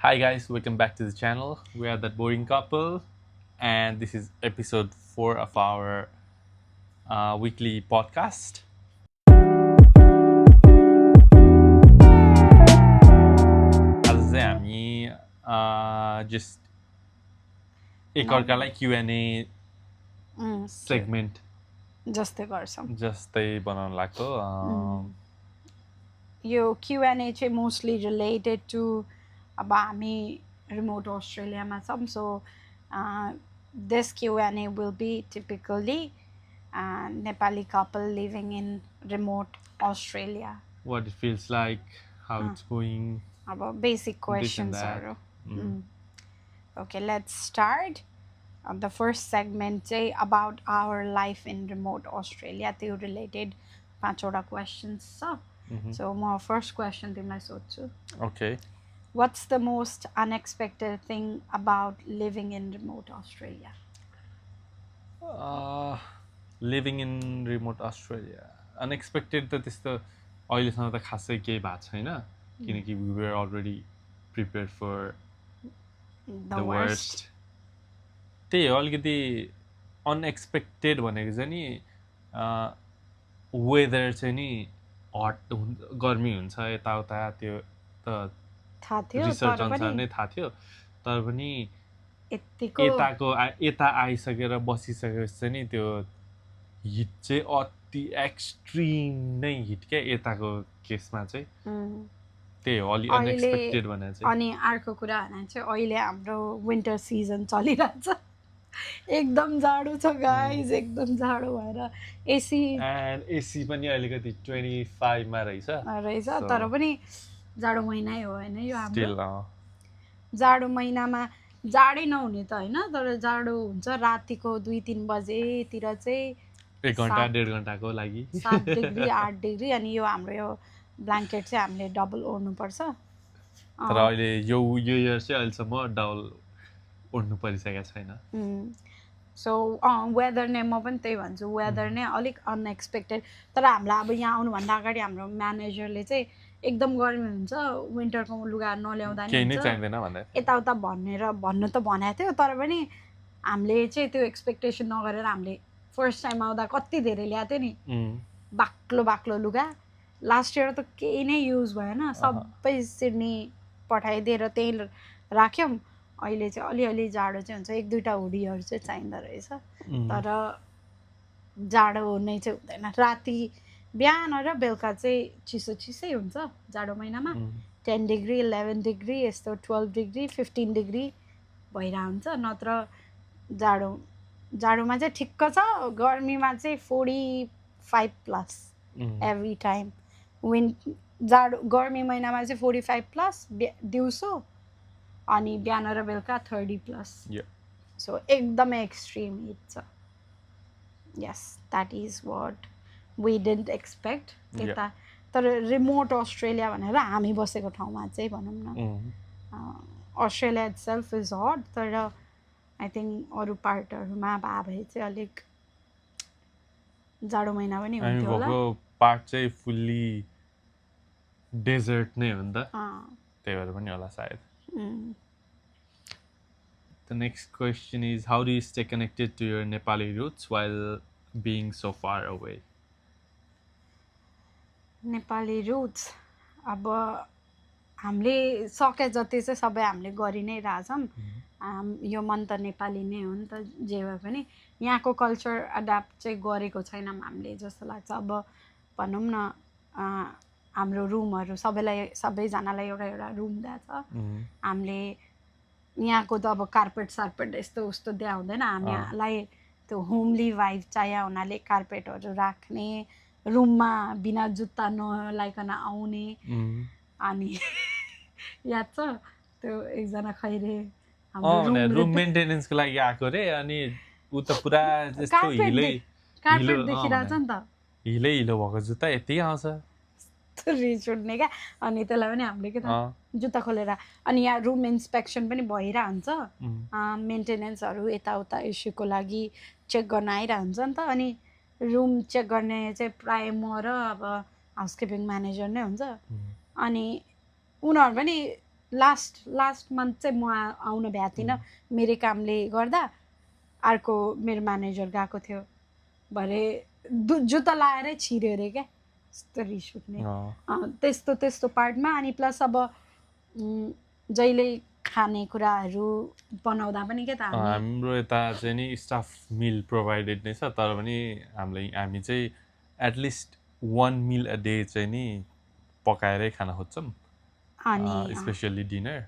Hi guys, welcome back to the channel. We are that boring couple, and this is episode 4 of our weekly podcast. आज चाहिँ हामी just एकअर्कालाई Q&A segment जस्तै गर्छौँ जस्तै बनाउन लाग्यो यो Q&A चाहिँ मोस्टली रिलेटेड टु अब हामी रिमोट अस्ट्रेलियामा छौँ so this Q&A will be typically Nepali couple living in remote Australia what it feels like, how it's going. अब बेसिक क्वेसन्सहरू okay let's start the first segment चाहिँ about our life in remote Australia त्यो related 5वटा questions छ so म first question तिमीलाई सोध्छु Okay. What's the most unexpected thing about living in remote Australia? Living in remote Australia. Unexpected त त्यस्तो अहिलेसम्म त खासै केही भएको छैन किनकि we were already prepared for the worst. त्यही हो अलिकति अनएक्सपेक्टेड भनेको चाहिँ नि वेदर चाहिँ नि हट गर्मी हुन्छ यताउता त्यो त थाहा थियो रिसर्च तर अनुसार पनि नै थाहा थियो तर पनि यतिको यता आइसकेर बसिसकेपछि चाहिँ नि त्यो हिट चाहिँ अति एक्सट्रिम नै हिट क्या यताको केसमा चाहिँ त्यही हो अलि अनएक्सपेक्टेड भनेर चाहिँ अनि अर्को कुरा भने चाहिँ अहिले हाम्रो विन्टर सिजन चलिरहेछ एकदम जाडो छ गाइज एकदम जाडो भएर एसी एन्ड एसी पनि अलिकति 25 मा रहेछ तर पनि जाडो महिनै हो होइन यो स्टिल हाम्रो जाडो महिनामा जाडै नहुने त होइन तर जाडो हुन्छ रातिको 2-3 बजेतिर चाहिँ 1 घन्टा 1.5 घन्टाको लागि 7 डिग्री 8 डिग्री अनि यो हाम्रो यो ब्ल्याङ्केट चाहिँ हामीले डबल ओढ्नुपर्छ तर अहिले यो इयर चाहिँ अहिलेसम्म डबल ओढ्नु परिसकेको छैन सो वेदर नै म पनि त्यही भन्छु वेदर नै अलिक अनएक्सपेक्टेड तर हामीलाई अब यहाँ आउनुभन्दा अगाडि हाम्रो म्यानेजरले चाहिँ एकदम गर्मी हुन्छ विन्टरको लुगा नल्याउँदा नि केही नै चाहिँदैन भन्दै यताउता भन्नु त भनेको थियो तर पनि हामीले चाहिँ त्यो एक्सपेक्टेसन नगरेर हामीले फर्स्ट टाइम आउँदा कति धेरै ल्याएको थियो नि बाक्लो बाक्लो लुगा लास्ट इयर त केही नै युज भएन सबै सिडनी पठाइदिएर त्यही राख्यौँ अहिले चाहिँ अलिअलि जाडो चाहिँ हुन्छ 1-2टा हुडीहरू चाहिँ चाहिँदो रहेछ तर जाडो नै चाहिँ हुँदैन राति बिहान र बेलुका चाहिँ चिसै हुन्छ जाडो महिनामा 10 डिग्री 11 डिग्री यस्तो 12 डिग्री 15 डिग्री भइरहेको हुन्छ नत्र जाडोमा चाहिँ ठिक्क छ गर्मीमा चाहिँ 45 प्लस एभ्री टाइम गर्मी महिनामा चाहिँ 45 प्लस दिउँसो अनि बिहान र बेलुका 30 प्लस सो एकदमै एक्सट्रिम हिट छ yes that is what we didn't expect यता तर रिमोट अस्ट्रेलिया भनेर हामी बसेको ठाउँमा चाहिँ भनौँ न Australia itself is hot तर आई थिङ्क अरू पार्टहरूमा भए चाहिँ अलिक जाडो महिना पनि हुन्थ्यो होला पार्ट चाहिँ फुल्ली डेजर्ट नै हो नि त त्यही भएर पनि होला सायद The next question is, how do you stay connected to your Nepali roots while being so far away? Nepali roots अब हामीले सके जति चाहिँ सबै हामीले गरि नै रहेछौँ यो मन त नेपाली नै हो नि त जे भए पनि यहाँको कल्चर एडाप्ट चाहिँ गरेको छैनौँ हामीले जस्तो लाग्छ अब भनौँ न हाम्रो रुमहरू सबैजनालाई एउटा रुम दिएको छ हामीले यहाँको त अब कार्पेट यस्तो उस्तो दिया हुँदैन हामीलाई त्यो होमली भाइब चाहियो हुनाले कार्पेटहरू राख्ने रुममा बिना जुत्ता नलाइकन आउने अनि याद छ त्यो एकजना खैरे रुम मेन्टेनेन्सको लागि आएको रे अनि उ त पुरा जस्तो कार्पेट देखिरहेछ नि त हिलो भएको जुत्ता यति आउँछ रिस उठ्ने क्या अनि त्यसलाई पनि हामीले के त जुत्ता खोलेर अनि यहाँ रुम इन्सपेक्सन पनि भइरहन्छ मेन्टेनेन्सहरू यताउता इस्युको लागि चेक गर्न आइरहन्छ नि त अनि रुम चेक गर्ने चाहिँ प्रायः म र अब हाउसकिपिङ म्यानेजर नै हुन्छ अनि उनीहरू पनि लास्ट मन्थ चाहिँ म आउन भ्याएको थिइनँ मेरो कामले गर्दा। अर्को मेरो म्यानेजर गएको थियो भरे जुत्ता लाएरै छिर्यो अरे क्या, यस्तो रिस उठ्ने त्यस्तो पार्टमा। अनि प्लस अब जहिले खानेकुराहरू बनाउँदा पनि के त हाम्रो यता चाहिँ नि स्टाफ मिल प्रोभाइडेड नै छ, तर पनि हामी चाहिँ एटलिस्ट 1 मिल अ डे चाहिँ नि पकाएरै खान खोज्छौँ, अनि स्पेसली डिनर।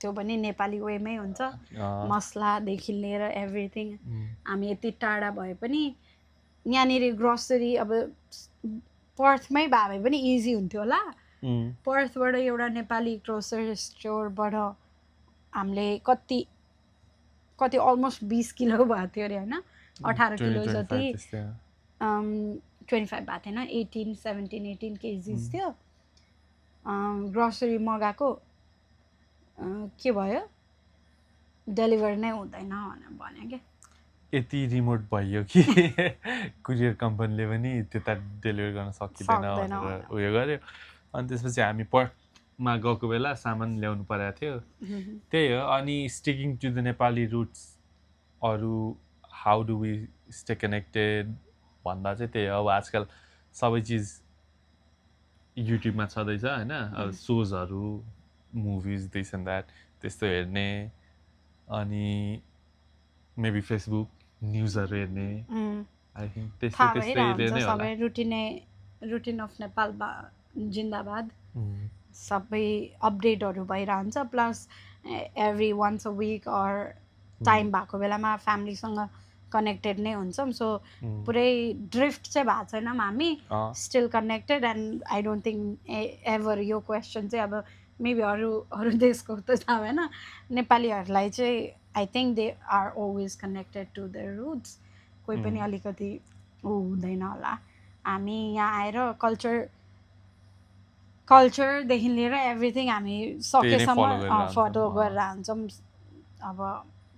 त्यो पनि नेपाली वेमै हुन्छ, मसलादेखि लिएर एभ्रिथिङ। हामी यति टाढा भए पनि यहाँनिर ग्रोसरी अब पर्थमै भए भए पनि इजी हुन्थ्यो होला। पर्थबाट एउटा नेपाली ग्रोसरी स्टोरबाट हामीले कति अलमोस्ट 20 किलो भएको थियो अरे होइन, 18 किलो जति 25 भएको थिएन, 17-18 केजिस थियो। ग्रोसरी मगाएको के भयो, डेलिभर नै हुँदैन भनेर भन्यो क्या। यति रिमोट भयो कि कुरियर कम्पनीले पनि त्यता डेलिभर गर्न सकिँदैन भनेर उयो गर्यो। अनि त्यसपछि हामी पर्टमा गएको बेला सामान ल्याउनु परेको थियो, त्यही हो। अनि sticking to the Nepali roots अरू how do we stay connected भन्दा चाहिँ त्यही हो। अब आजकल सबै चिज युट्युबमा छँदैछ होइन, अब सोजहरू, मुभिज, दिस एन्ड द्याट त्यस्तो हेर्ने, अनि मेबी फेसबुक न्युजहरू हेर्ने। आई थिङ्क त्यस्तै नै होला। रुटिन अफ नेपाल जिन्दाबाद, सबै अपडेटहरू भइरहन्छ। Plus every once a week or time भएको बेलामा फ्यामिलीसँग कनेक्टेड नै हुन्छौँ। सो पुरै ड्रिफ्ट चाहिँ भएको छैनौँ हामी, still connected. And I don't think ever यो क्वेसन चाहिँ अब मेबी अरू देशको त थाहा भएन, नेपालीहरूलाई चाहिँ I think they are always connected to their roots. कोही पनि अलिकति हुँदैन होला। हामी यहाँ आएर कल्चरदेखि लिएर एभ्रिथिङ हामी सकेसम्म फलो गरेर हान्छौँ। अब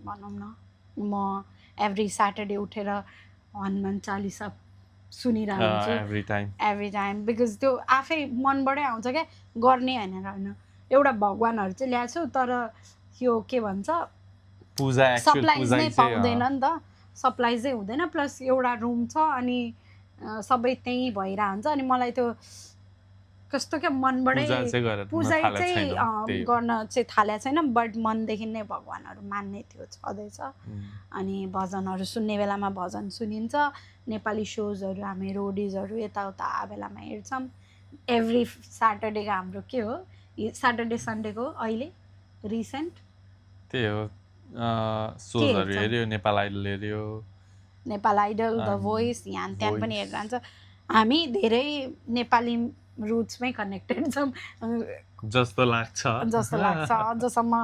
भनौँ न, म एभ्री स्याटरडे उठेर Hanuman Chalisa सुनिरहन्छु every time, because त्यो आफै मनबाटै आउँछ क्या, गर्ने होइन। एउटा भगवान्हरू चाहिँ ल्याएको छु, तर यो के भन्छ सप्लाइज नै पाउँदैन नि त, सप्लाइज नै हुँदैन। प्लस एउटा रुम छ अनि सबै त्यहीँ भइरहन्छ। अनि मलाई त्यो कस्तो क्या मनबाटै पूजा चाहिँ गर्न चाहिँ थालेको छैन, बट मनदेखि नै भगवान्हरू मान्ने थियो, छँदैछ। अनि भजनहरू सुन्ने बेलामा भजन सुनिन्छ। नेपाली सोजहरू हामी रोडिजहरू यताउता बेलामा हेर्छौँ। एभ्री स्याटरडेको हाम्रो के हो, स्याटरडे सन्डेको अहिले रिसेन्ट त्यही हो, सोजहरू हेऱ्यो, नेपाल आइडल हेऱ्यो, द भोइस, यहाँ त्यहाँ पनि हेरेर जान्छ। हामी धेरै नेपाली रुट्समै कनेक्टेड छौँ जस्तो लाग्छ। अझसम्म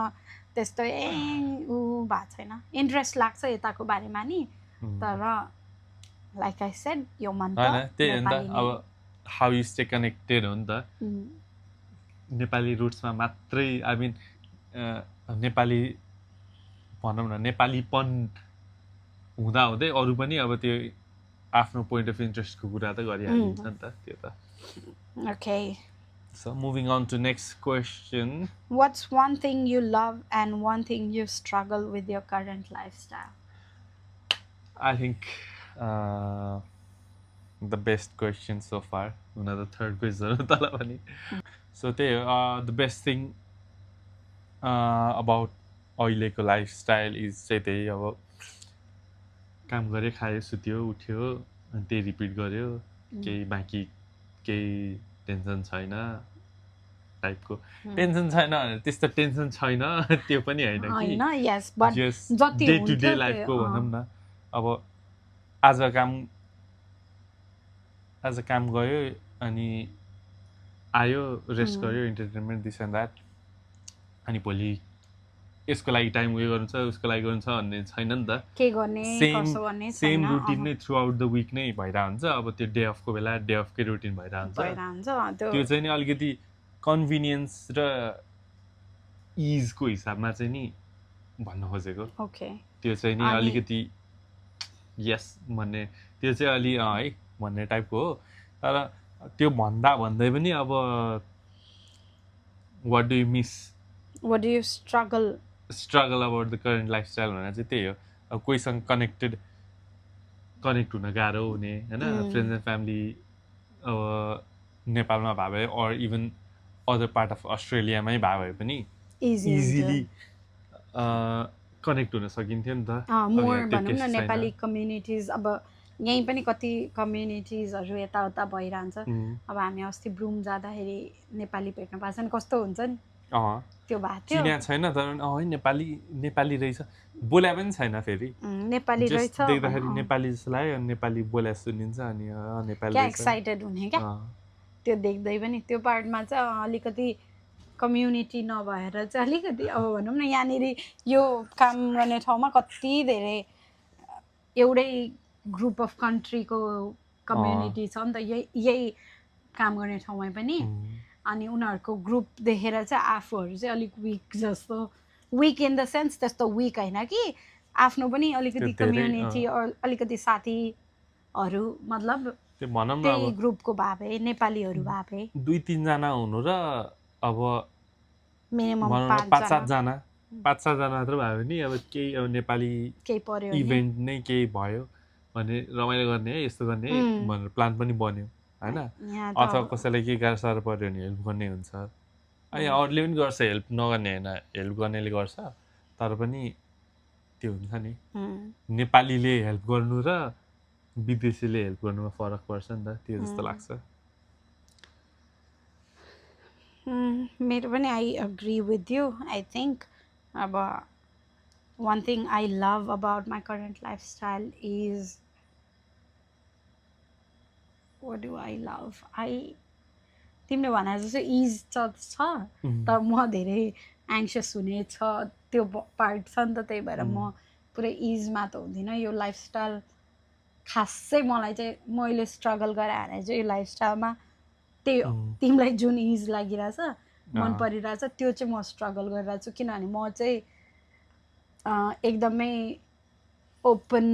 त्यस्तो ऊ भएको छैन, इन्ट्रेस्ट लाग्छ यताको बारेमा नि। तर लाइक आई सेड यो मन त्यही हो नि त, अब हाउ यु स्टे कनेक्टेड हो नि त। नेपाली रुट्समा मात्रै आई मिन नेपाली भनौँ न, नेपालीपन हुँदै अरू पनि अब त्यो आफ्नो पोइन्ट अफ इन्ट्रेस्टको कुरा त गरिहालिन्छ नि त त्यो त। Okay. So moving on to next question. What's one thing you love and one thing you struggle with your current lifestyle? I think the best question so far. Another third question. So the best thing about अहिलेको lifestyle is चाहिँ त्यही, अब काम गऱ्यो, खायो, सुत्यो, उठ्यो, अनि त्यही रिपिट गर्यो, केही बाँकी केही टेन्सन छैन टाइपको। टेन्सन छैन भने त्यस्तो टेन्सन छैन त्यो पनि होइन कि, डे टु डे लाइफको भनौँ न। अब आज काम गयो, अनि आयो, रेस्ट गर्यो, इन्टरटेनमेन्ट, दिस एन्ड द्याट। अनि भोलि यसको लागि टाइम उयो गर्नु छ, उसको लागि गर्नु छ भन्ने छैन नि त। सेम रुटिन नै थ्रु आउट द विक नै भइरहेको हुन्छ। अब त्यो डे अफको बेला डे अफकै रुटिन भइरहन्छ। त्यो चाहिँ नि अलिकति कन्भिनियन्स र इजको हिसाबमा चाहिँ नि भन्न खोजेको। त्यो चाहिँ नि अलिकति यस भन्ने, त्यो चाहिँ अलि है भन्ने टाइपको हो। तर त्यो भन्दै पनि अब what do you miss What do you struggle? Struggle about the current lifestyle भनेर चाहिँ त्यही हो अब कोहीसँग कनेक्ट हुन गाह्रो हुने होइन फ्रेन्ड्स एन्ड फ्यामिली अब नेपालमा भए भए or even other part of अस्ट्रेलियामै भए भए पनि Easy इजिली कनेक्ट हुन सकिन्थ्यो नि त मोर अब यहाँ त्यो भनौँ न case छैन। नेपाली कम्युनिटिज अब यहीँ पनि कति कम्युनिटिजहरू यताउता भइरहन्छ अब हामी अस्ति ब्रुम जाँदाखेरि नेपाली भेट्न पाएको छैन कस्तो हुन्छ नि अँ त्यो भएको थियो चिना छैन तर है नेपाली रहेछ बोला पनि छैन फेरि नेपाली Just रहेछ देख्दाखेरि नेपाली जस्तो लाग्यो अनि नेपाली बोला सुनिन्छ अनि नेपाली क्या रहेछ। एक्साइटेड हुने क्या अँ, त्यो देख्दै पनि त्यो पार्टमा चाहिँ अलिकति कम्युनिटी नभएर चाहिँ अलिकति अब भनौँ न यहाँनिर यो काम गर्ने ठाउँमा कति धेरै एउटै ग्रुप अफ कन्ट्रीको कम्युनिटी छ नि त यही काम गर्ने ठाउँमा पनि अनि उनीहरूको ग्रुप देखेर चाहिँ आफूहरू चाहिँ अलिक विक जस्तो विक इन द सेन्स त्यस्तो विक होइन कि आफ्नो पनि अलिकति त्यो धेरै, कम्युनिटी अलिकति साथीहरू मतलब त्यो भनौँ न त्यही अब ग्रुपको भए भए नेपालीहरू भए भए 2-3 जना हुनु र अब मिनिमम भनौँ न 5-7 5-7 जना मात्र भयो भने अब केही अब नेपाली केही पर्यो भने इभेन्ट नै केही भयो भने रमाइलो गर्ने है यस्तो गर्ने है भनेर प्लान पनि बन्यो होइन यहाँ अथवा त कसैलाई केही गाह्रो साह्रो पर्यो भने हेल्प गर्ने हुन्छ यहाँ अरूले पनि गर्छ हेल्प नगर्ने होइन हेल्प गर्नेले गर्छ तर पनि त्यो हुन्छ नि नेपालीले हेल्प गर्नु र विदेशीले हेल्प गर्नुमा फरक पर्छ नि त त्यो जस्तो लाग्छ मेरो पनि I agree with you I think अब one thing I love about my current lifestyle is what do I love तिमीले भने जस्तो इज छ तर म धेरै एङ्सियस हुने छ त्यो पार्ट छ नि त त्यही भएर म पुरै इजमा त हुँदिनँ यो लाइफस्टाइल खासै मलाई चाहिँ मैले स्ट्रगल गराएर चाहिँ यो लाइफस्टाइलमा त्यही हो तिमीलाई जुन इज लागिरहेछ मन परिरहेछ त्यो चाहिँ म स्ट्रगल गरिरहेको छु किनभने म चाहिँ एकदमै ओपन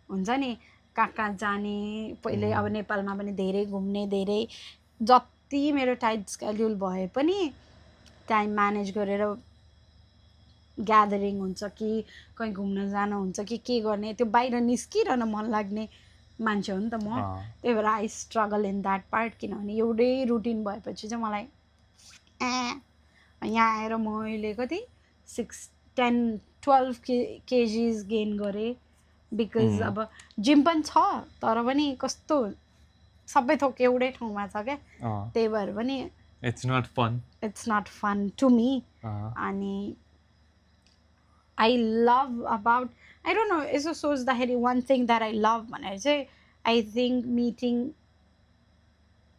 हुन्छ नि कहाँ कहाँ जाने पहिले अब नेपालमा पनि धेरै घुम्ने धेरै जति मेरो टाइट स्केड्युल भए पनि टाइम म्यानेज गरेर ग्यादरिङ हुन्छ कि कहीँ घुम्न जानु हुन्छ कि के गर्ने त्यो बाहिर निस्किरहन मन लाग्ने मान्छे हो नि त म त्यही भएर I struggle in that part किनभने एउटै रुटिन भएपछि चाहिँ मलाई यहाँ आएर मैले कति 6-10-12 केजिज गेन गरेँ बिकज अब जिम पनि छ तर पनि कस्तो सबै थोक एउटै ठाउँमा छ क्या त्यही भएर पनि it's not fun to me अनि I love about I don't know यसो सोच्दाखेरि one thing that I love भनेर चाहिँ आई थिङ्क मिटिङ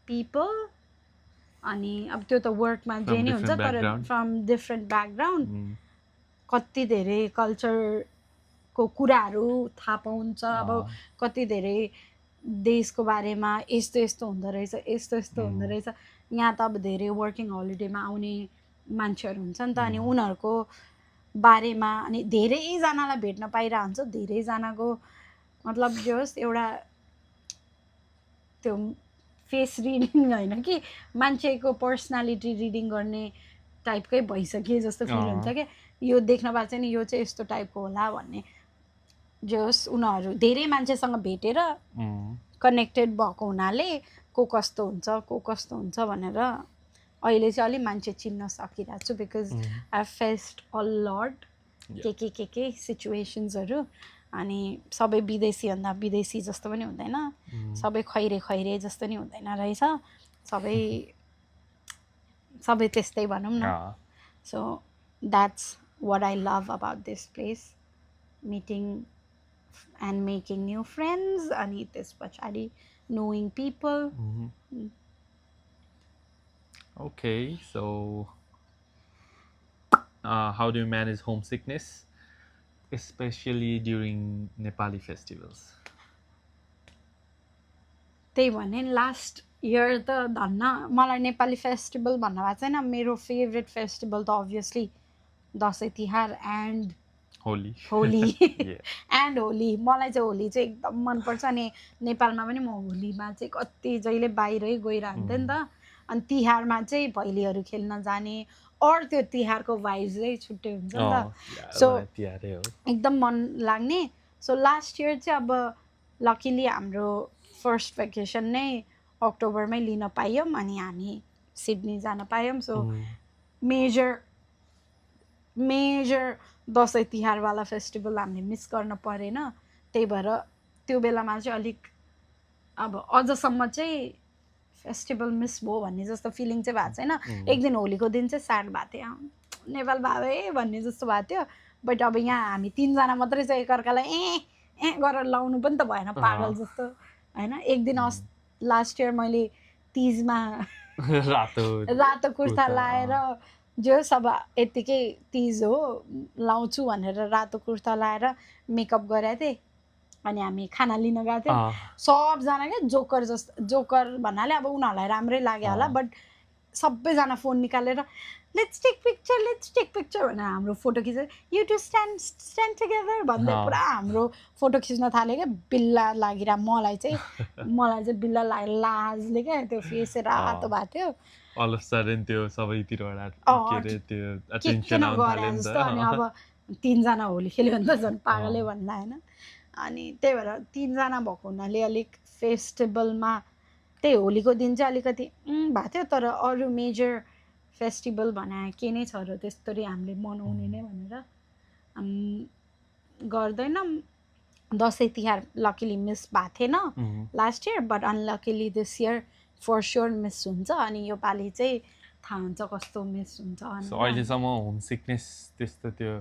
पिपल अनि अब त्यो त वर्कमा जे नै हुन्छ तर फ्रम डिफ्रेन्ट ब्याकग्राउन्ड कति धेरै कल्चरको कुराहरू थाहा पाउँछ अब कति धेरै देशको बारेमा यस्तो यस्तो हुँदो रहेछ यस्तो यस्तो हुँदो रहेछ यहाँ त अब धेरै वर्किङ होलिडेमा आउने मान्छेहरू हुन्छ नि त अनि उनीहरूको बारेमा अनि धेरैजनालाई भेट्न पाइरहेको हुन्छ धेरैजनाको मतलब जे होस् एउटा त्यो फेस रिडिङ होइन कि मान्छेको पर्सनालिटी रिडिङ गर्ने टाइपकै भइसके जस्तो फिल हुन्छ क्या यो देख्न पाएको चाहिँ नि यो चाहिँ यस्तो टाइपको होला भन्ने जे होस् उनीहरू धेरै मान्छेसँग भेटेर कनेक्टेड भएको हुनाले को कस्तो हुन्छ भनेर अहिले चाहिँ अलिक मान्छे चिन्न सकिरहेको छु because I faced a lot के सिचुएसन्सहरू अनि सबै विदेशीभन्दा विदेशी जस्तो पनि हुँदैन सबै खैरे जस्तो नि हुँदैन रहेछ सबै त्यस्तै भनौँ न so that's what I love about this place meeting and making new friends अनि त्यस पछाडि knowing people. Okay, so how do you manage homesickness, especially during Nepali festivals? त्यही भने लास्ट इयर त धन्न मलाई नेपाली फेस्टिभल भन्नु भएको छैन मेरो फेभरेट फेस्टिभल त obviously Dashain Tihar and Holi and Holi मलाई चाहिँ होली चाहिँ एकदम मनपर्छ अनि नेपालमा पनि म होलीमा चाहिँ कति जहिले बाहिरै गइरहन्थेँ नि त अनि तिहारमा चाहिँ भैलीहरू खेल्न जाने और त्यो तिहारको भाइब्स चाहिँ छुट्टै हुन्छ नि त सो So- तिहारै हो एकदम मन लाग्ने सो लास्ट इयर चाहिँ अब लकिली हाम्रो फर्स्ट भेकेसन नै अक्टोबरमै लिन पायौँ अनि हामी सिडनी जान पायौँ सो मेजर दसैँ तिहारवाला फेस्टिभल हामीले मिस गर्न परेन त्यही भएर त्यो बेलामा चाहिँ अलिक अब अझसम्म चाहिँ फेस्टिभल मिस भयो भन्ने जस्तो फिलिङ चाहिँ भएको छैन एक दिन होलीको दिन चाहिँ स्याड भएको थियो नेपाल भावे भन्ने जस्तो भएको थियो बट अब यहाँ हामी 3 जना मात्रै चाहिँ एकअर्कालाई ए गरेर लाउनु पनि त भएन पागल जस्तो होइन एक दिन लास्ट इयर मैले तिजमा रातो कुर्ता लाएर जो सब यत्तिकै तिज हो लाउँछु भनेर रातो कुर्ता लाएर मेकअप गरेको थिएँ अनि हामी खाना लिन गएको थियौँ सबजना क्या जोकर भन्नाले अब उनीहरूलाई राम्रै लाग्यो होला बट सबैजना फोन निकालेर लेट्स टेक पिक्चर भनेर हाम्रो फोटो खिचेर यु टु स्ट्यान्ड टुगेदर भन्दै पुरा हाम्रो फोटो खिच्न थाल्यो क्या बिल्ला लागिरह मलाई चाहिँ बिल्ला लागेर लाजले क्या त्यो फेस रातो भएको थियो all of a sudden त्यो सबैतिरबाट के अरे त्यो अटेन्सन आउन थाल्यो नि त अनि अब 3 जना होली खेल्यो भने त झन् पागलै भन्ला होइन अनि त्यही भएर 3 जना भएको हुनाले अलिक फेस्टिभलमा त्यही होलीको दिन चाहिँ अलिकति भएको थियो तर अरू मेजर फेस्टिभल भने के नै छ र त्यस्तरी हामीले मनाउने नै भनेर गर्दैनौँ दसैँ तिहार लकिली मिस भएको थिएन last year but unluckily this year for sure miss हुन्छ अनि यो पालि चाहिँ थाहा हुन्छ कस्तो मिस हुन्छ अहिलेसम्म होम सिकनेस त्यस्तो त्यो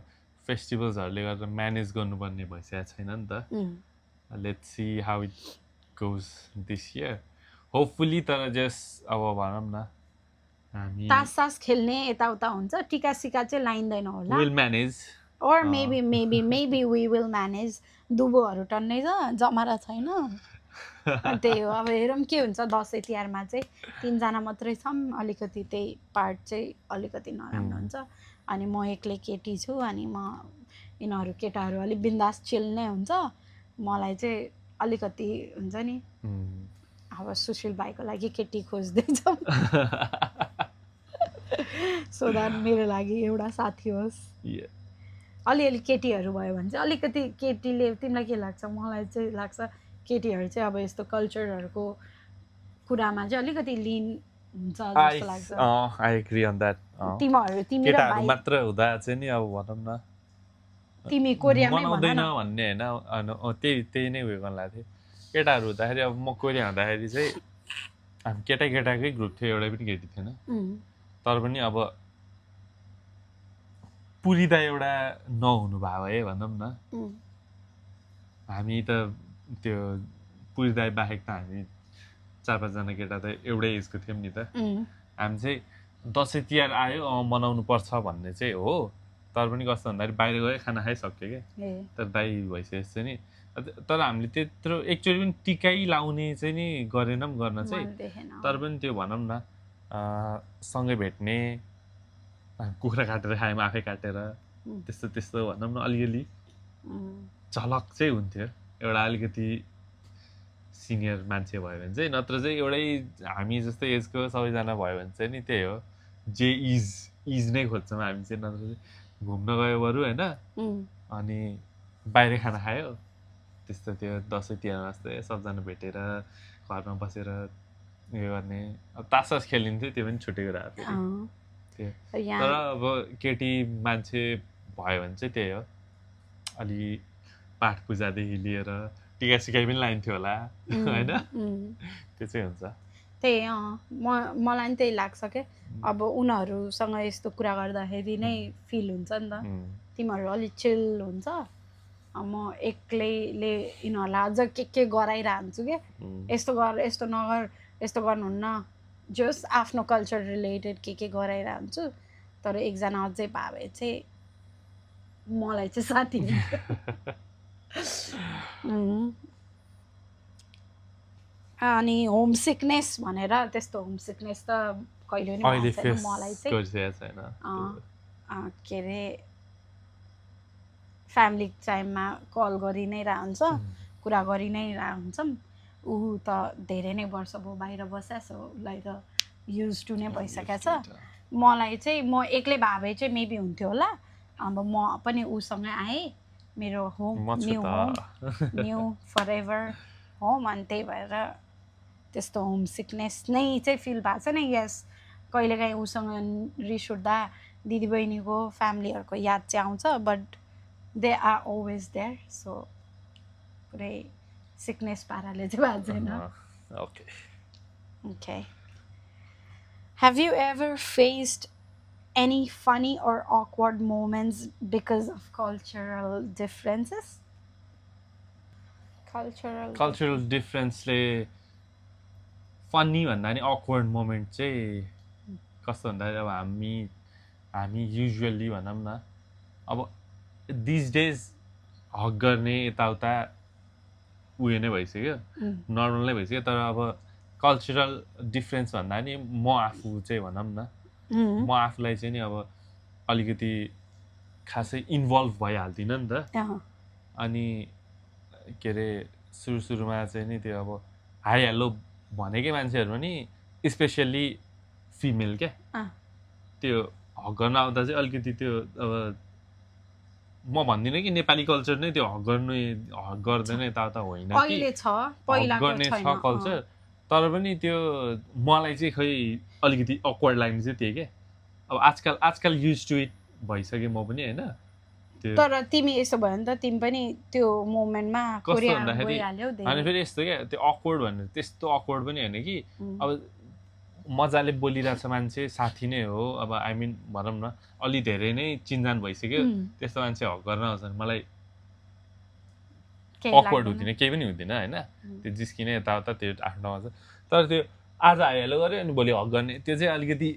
फेस्टिभल्सहरूले गर्दा म्यानेज गर्नुपर्ने भइसकेको छैन नि त let's see how it goes this year hopefully तर जस अब भनौँ न हामी तास खेल्ने यताउता हुन्छ टिका सिका चाहिँ लाइँदैन होला will manage or maybe we will manage दुबोहरू टन्नै छ जमारा छैन त्यही हो अब हेरौँ के हुन्छ दसैँ तिहारमा चाहिँ 3 जना मात्रै छौँ अलिकति त्यही पार्ट चाहिँ अलिकति नराम्रो हुन्छ अनि म एक्लै केटी छु अनि म यिनीहरू केटाहरू अलिक बिन्दास चिल नै हुन्छ मलाई चाहिँ अलिकति हुन्छ नि अब सुशील भाइको लागि केटी खोज्दैछौँ सो द्याट मेरो लागि एउटा साथी होस् अलिअलि केटीहरू भयो भने चाहिँ अलिकति केटीले तिमीलाई के लाग्छ मलाई चाहिँ लाग्छ केटीहरू चाहिँ अब यस्तो कल्चरहरूको कुरामा चाहिँ अलिकति लिन हुन्छ जस्तो लाग्छ आई एग्री अन दैट तिमी र भाइ मात्र हुँदा चाहिँ नि अब भनौँ न तिमी कोरियामै मनाउँदैन भन्ने हैन त्यही नै उयो गर्न लाग्थ्यो केटाहरू हुँदाखेरि अब म कोरिया हुँदाखेरि चाहिँ हामी केटाकै ग्रुप थियो एउटै पनि केटी थिएन तर पनि अब पुरिँदा एउटा नहुनु भयो है भनौँ न हामी त त्यो पुरिँदा बाहेक त हामी 4-5 जना केटा त एउटै एजको थियौँ नि त हामी चाहिँ दसैँ तिहार आयो मनाउनु पर्छ भन्ने चाहिँ हो तर पनि कस्तो भन्दाखेरि बाहिर गयो खाना खाइसक्यो क्या तर दाइ भइसकेपछि चाहिँ नि तर हामीले त्यत्रो एकचोटि पनि टिकै लाउने चाहिँ नि गरेनौँ गर्न चाहिँ तर पनि त्यो भनौँ न सँगै भेट्ने कुखुरा काटेर खायौँ आफै काटेर त्यस्तो भनौँ न अलिअलि झलक चाहिँ हुन्थ्यो एउटा अलिकति सिनियर मान्छे भयो भने चाहिँ नत्र चाहिँ एउटै हामी जस्तै एजको सबैजना भयो भने चाहिँ नि त्यही हो जे इज नै खोज्छौँ हामी चाहिँ नत्र चाहिँ घुम्न गयो बरु होइन अनि बाहिर खाना खायो त्यस्तो त्यो दसैँ तिहारमा जस्तै सबजना भेटेर घरमा बसेर उयो गर्ने अब तास खेलिन्थ्यो त्यो पनि छुटेको कुरा तर अब केटी मान्छे भयो भने चाहिँ त्यही हो अलि पाठ पूजादेखि लिएर टिका सिकाइ पनि लाइन्थ्यो होला होइन त्यो चाहिँ हुन्छ त्यही मलाई पनि त्यही लाग्छ क्या अब उनीहरूसँग यस्तो कुरा गर्दाखेरि नै फिल हुन्छ नि त तिमीहरू अलिक चिल हुन्छ म एक्लैले यिनीहरूलाई अझ के गराइरहन्छु क्या यस्तो गर यस्तो नगर यस्तो गर्नुहुन्न जस आफ्नो कल्चर रिलेटेड के गराइरहन्छु तर एकजना अझै भयो भए चाहिँ मलाई चाहिँ साथी अनि होम सिकनेस भनेर त्यस्तो होम सिकनेस त कहिले पनि भएको छैन मलाई चाहिँ के अरे फ्यामिली टाइममा कल गरि नै रहन्छ कुरा गरि नै रहन्छौँ ऊ त धेरै नै वर्ष भयो बाहिर बस्छ सो उसलाई त युज टु नै भइसकेको छ मलाई चाहिँ म एक्लै भए चाहिँ मेबी हुन्थ्यो होला अब म पनि उसँगै आएँ मेरो home new forever home अनि त्यही भएर त्यस्तो होम सिकनेस नै चाहिँ फिल भएको छ नि यस कहिलेकाहीँ उसँग रिस उठ्दा दिदीबहिनीको फ्यामिलीहरूको याद चाहिँ आउँछ but they are always there so पुरै सिकनेस पाराले चाहिँ भएको छैन okay Have you ever faced any funny or awkward moments because of cultural differences? Cultural difference-ले फनी भन्दा नि awkward moment चाहिँ कस्तो भन्दाखेरि अब हामी युजुअली भनौँ न अब दिस डेज हक गर्ने यताउता उयो नै भइसक्यो नर्मल नै भइसक्यो तर अब कल्चरल डिफ्रेन्स भन्दा नि म आफू चाहिँ भनौँ न म आफूलाई चाहिँ नि अब अलिकति खासै इन्भल्भ भइहाल्दिनँ नि त अनि के अरे सुरुमा चाहिँ नि त्यो अब हाई हेलो भनेकै मान्छेहरू पनि स्पेसल्ली फिमेल क्या त्यो हक गर्न आउँदा चाहिँ अलिकति त्यो अब म भन्दिनँ कि नेपाली कल्चर नै त्यो हक गर्दैन यताउता होइन कि हक गर्ने छ कल्चर तर पनि त्यो मलाई चाहिँ खै अलिकति अक्वर्ड लाग्ने चाहिँ त्यही क्या अब आजकल युज टु इट भइसक्यो म पनि होइन तर तिमी यसो भयो नि त तिमी पनि त्यो मोमेन्टमा कस्तो भन्दाखेरि अनि फेरि यस्तो क्या त्यो अक्वर्ड भनेर त्यस्तो अक्वर्ड पनि होइन कि अब मजाले बोलिरहेछ मान्छे साथी नै हो अब आई मिन भनौँ न अलि धेरै नै चिनजान भइसक्यो त्यस्तो मान्छे हक गर्न आउँछ मलाई अक्वर्ड हुँदैन केही पनि हुँदैन होइन त्यो जिस्किने यताउता त्यो आफ्नो ठाउँमा छ तर त्यो आज हाइहेलो गऱ्यो अनि भोलि हक गर्ने त्यो चाहिँ अलिकति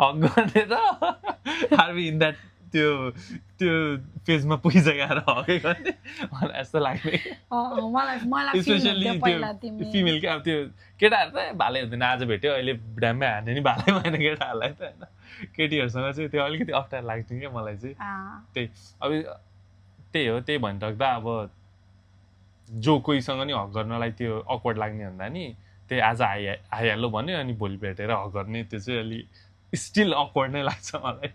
हक गर्ने र आर्मी इन द्याट त्यो पेजमा पुगिसकेर हकै गर्ने मलाई यस्तो लाग्ने स्पेसल्ली त्यो फिमेल क्या अब त्यो केटाहरू त भालै हुँदैन आज भेट्यो अहिले ड्याममै हाने नि भालै भएन केटाहरूलाई त होइन केटीहरूसँग चाहिँ त्यो अलिकति अप्ठ्यारो लाग्थ्यो क्या मलाई चाहिँ त्यही हो त्यही भनिराख्दा अब जो कोहीसँग नि हक गर्नलाई त्यो अक्वर्ड लाग्ने भन्दा नि त्यही आज आइहाल्यो भन्यो अनि भोलि भेटेर हक गर्ने त्यो चाहिँ अलि स्टिल अक्वर्ड नै लाग्छ मलाई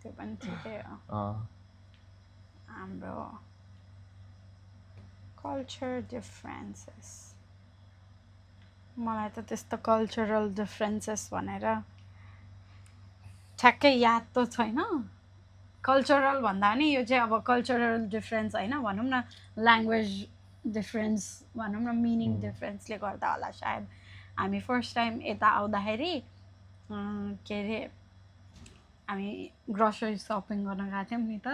त्यो पनि ठिकै हो हाम्रो कल्चर डिफ्रेन्सेस मलाई त त्यस्तो कल्चरल डिफ्रेन्सेस भनेर ठ्याक्कै याद त छैन कल्चरल भन्दा नि यो चाहिँ अब कल्चरल डिफ्रेन्स होइन भनौँ न ल्याङ्ग्वेज डिफ्रेन्स भनौँ न मिनिङ डिफ्रेन्सले गर्दा होला सायद हामी फर्स्ट टाइम यता आउँदाखेरि के अरे हामी ग्रोसरी सपिङ गर्न गएको थियौँ नि त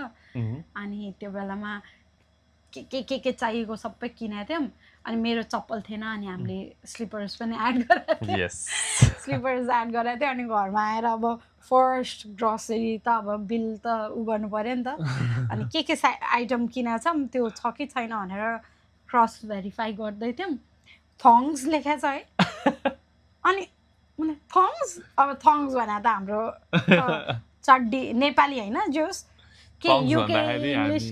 अनि त्यो बेलामा के चाहिएको सबै किनेको थियौँ अनि मेरो चप्पल थिएन अनि हामीले स्लिपर्स पनि एड गरेको थियौँ स्लिपर्स एड गरेको थियौँ अनि घरमा आएर अब फर्स्ट ग्रोसरी त अब बिल त उ गर्नु पऱ्यो नि त अनि के आइटम किनेको छौँ त्यो छ कि छैन भनेर क्रस भेरिफाई गर्दै थियौँ थङ्स लेखेको छ है अनि थङ्स अब थङ्स भने त हाम्रो चड्डी नेपाली होइन जोस के युके इङ्ग्लिस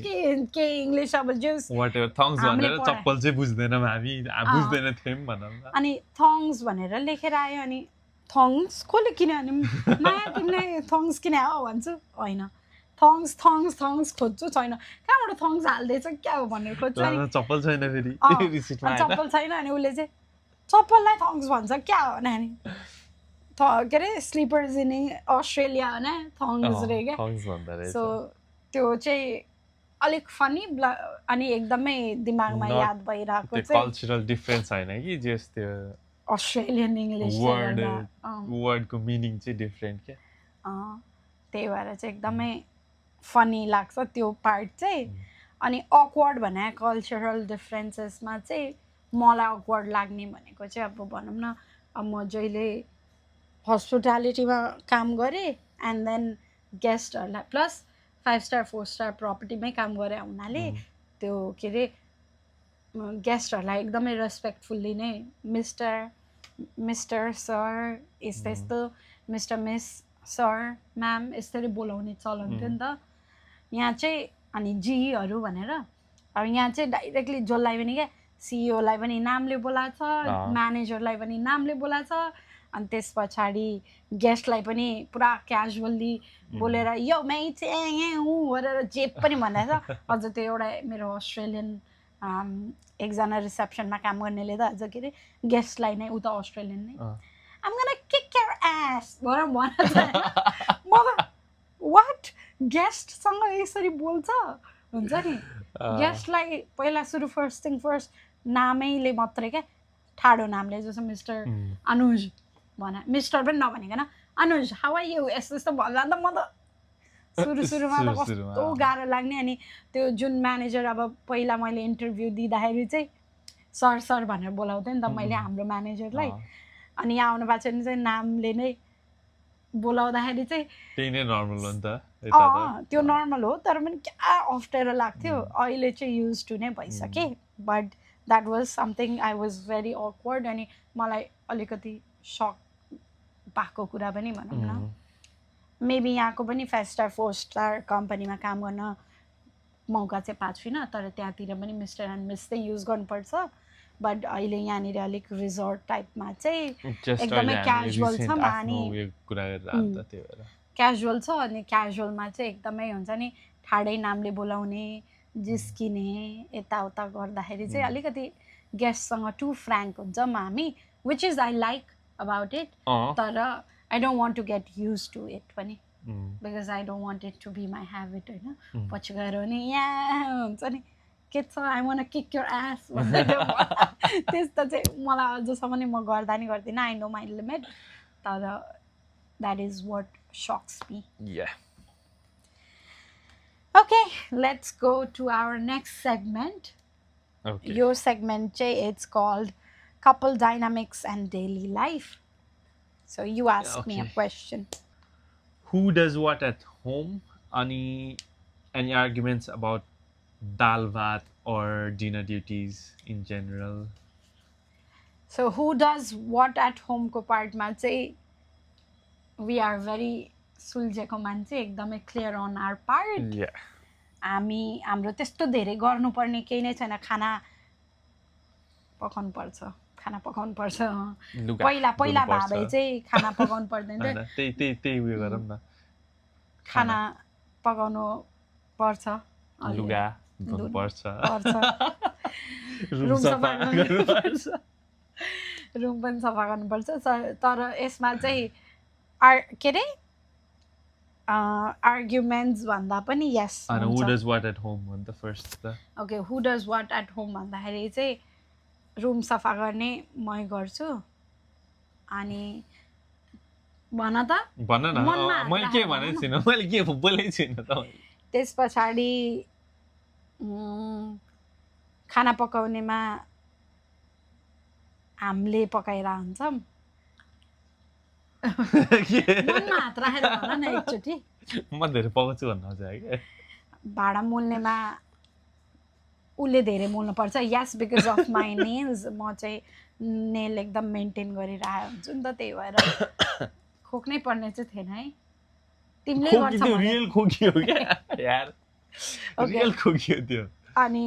के इङ्ग्लिस अब जोस चप्पल चाहिँ बुझ्दैनौँ हामी बुझ्दैन थियौँ भनौँ न अनि थङ्स भनेर लेखेर आयो अनि थङ्स कसले किन्यो भने माया तिमीले थङ्स किने हो भन्छु होइन थङ्स खोज्छु छैन कहाँबाट थङ्स हाल्दैछ क्या हो भनेर खोज्छु चप्पल छैन फेरि चप्पल छैन अनि उसले चाहिँ चप्पललाई थङ्स भन्छ क्या हो भने के अरे स्लिपर्स इन अस्ट्रेलिया होइन थङ्स रे क्या सो त्यो चाहिँ अलिक फनी अनि एकदमै दिमागमा याद भइरहेको चाहिँ कल्चरल डिफरेन्स होइन कि जस त्यो अस्ट्रेलियन इङ्ग्लिस वर्डको मिनिङ चाहिँ डिफरेन्ट क्या त्यही भएर चाहिँ एकदमै फनी लाग्छ त्यो पार्ट चाहिँ अनि अक्वर्ड भने कल्चरल डिफरेन्सेसमा चाहिँ मलाई अक्वर्ड लाग्ने भनेको चाहिँ अब भनौँ न अब म जहिले हस्पिटालिटीमा काम गरेँ एन्ड देन गेस्टहरूलाई प्लस 5 स्टार 4 स्टार प्रपर्टीमै काम गरे हुनाले त्यो के अरे गेस्टहरूलाई एकदमै रेस्पेक्टफुल्ली नै मिस्टर सर यस्तो मिस्टर मिस सर म्याम यसरी बोलाउने चलन थियो नि त यहाँ चाहिँ अनि जीहरू भनेर अब यहाँ चाहिँ डाइरेक्टली जसलाई पनि क्या सिइओलाई पनि नामले बोलाएको छ म्यानेजरलाई पनि नामले बोलाएको छ अनि त्यस पछाडि गेस्टलाई पनि पुरा क्याजुअल्ली बोलेर यो मै चाहिँ यहाँ हुँ भनेर जे पनि भन्दैछ अझ त्यो एउटा मेरो अस्ट्रेलियन एकजना रिसेप्सनमा काम गर्नेले त अझ के अरे गेस्टलाई नै ऊ त अस्ट्रेलियन नै I'm gonna kick your ass भनेर भन्छ म त वाट गेस्टसँग यसरी बोल्छ हुन्छ नि गेस्टलाई पहिला सुरु फर्स्ट थिङ फर्स्ट नामैले मात्रै क्या ठाडो नामले जस्तो मिस्टर अनुज भने मिस्टर पनि नभनिकन अनुज हाउ आर यु यस्तो यस्तो भन्दा त म त सुरुमा त कस्तो गाह्रो लाग्ने अनि त्यो जुन म्यानेजर अब पहिला मैले इन्टरभ्यू दिँदाखेरि चाहिँ सर सर भनेर बोलाउँथेँ नि त मैले हाम्रो म्यानेजरलाई अनि यहाँ आउनु भएको छ चाहिँ नामले नै बोलाउँदाखेरि चाहिँ त्यही नै नर्मल हो नि त त्यो नर्मल हो तर पनि क्या अप्ठ्यारो लाग्थ्यो अहिले चाहिँ युज टु नै भइसकेँ but that was something I was very awkward अनि मलाई अलिकति सक भएको कुरा पनि भनौँ न मेबी यहाँको पनि 5 स्टार 4 स्टार कम्पनीमा काम गर्न मौका चाहिँ पाएको छुइनँ तर त्यहाँतिर पनि मिस्टर एन्ड मिस चाहिँ युज गर्नुपर्छ बट अहिले यहाँनिर अलिक रिजोर्ट टाइपमा चाहिँ एकदमै क्याजुअल छ अनि क्याजुअल छ अनि क्याजुअलमा चाहिँ एकदमै हुन्छ नि ठाडै नामले बोलाउने जिस्किने यताउता गर्दाखेरि चाहिँ अलिकति गेस्टसँग टु फ्र्याङ्क हुन्छौँ हामी which is I like about it तर I don't want to get use to it पनि because I don't want it to be my habit होइन पछि गएर भने यहाँ हुन्छ नि के छ I want kick your ass त्यस्तो चाहिँ मलाई अझसम्म नि म गर्दा नि गर्दिनँ आई नो माई लिमिट तर that is what sucks me okay let's go to our next segment यो सेगमेन्ट चाहिँ it's called couple dynamics and daily life. So you ask me a question. Who does what at home? Any arguments about dal bhat or dinner duties in general? So who does what at home ko part ma चाहिँ we are very सुल्झेको मान्छे एकदमै clear on our part हामी हाम्रो त्यस्तो धेरै गर्नुपर्ने केही नै छैन खाना पकाउनु पर्छ पहिला भाबे चाहिँ खाना पकाउनु पर्दैन त्यही उयो गरौँ न खाना पकाउनु पर्छ लुगा धुनु पर्छ रुम पनि सफा गर्नुपर्छ तर यसमा चाहिँ के अरे आर्ग्युमेन्ट्स भन्दा पनि यस who does what at home भन्दा first okay who does what at home भन्दाखेरि चाहिँ रुम सफा गर्ने मै गर्छु अनि भन न मैले के भनेको छुइनँ मैले के बोलेको छुइनँ त त्यस पछाडि खाना पकाउनेमा हामीले पकाएर हुन्छौँ मनमा हात राखेर भन न एकचोटि म धेरै पकाउँछु भन्नु चाहिँ भाँडा मोल्नेमा उसले धेरै मोल्नुपर्छ यस बिकज अफ माई नेल्स म चाहिँ नेल एकदम मेन्टेन गरिरहेको हुन्छु नि त त्यही भएर खोक्नै पर्ने चाहिँ थिएन है तिमीले गर्छौ अनि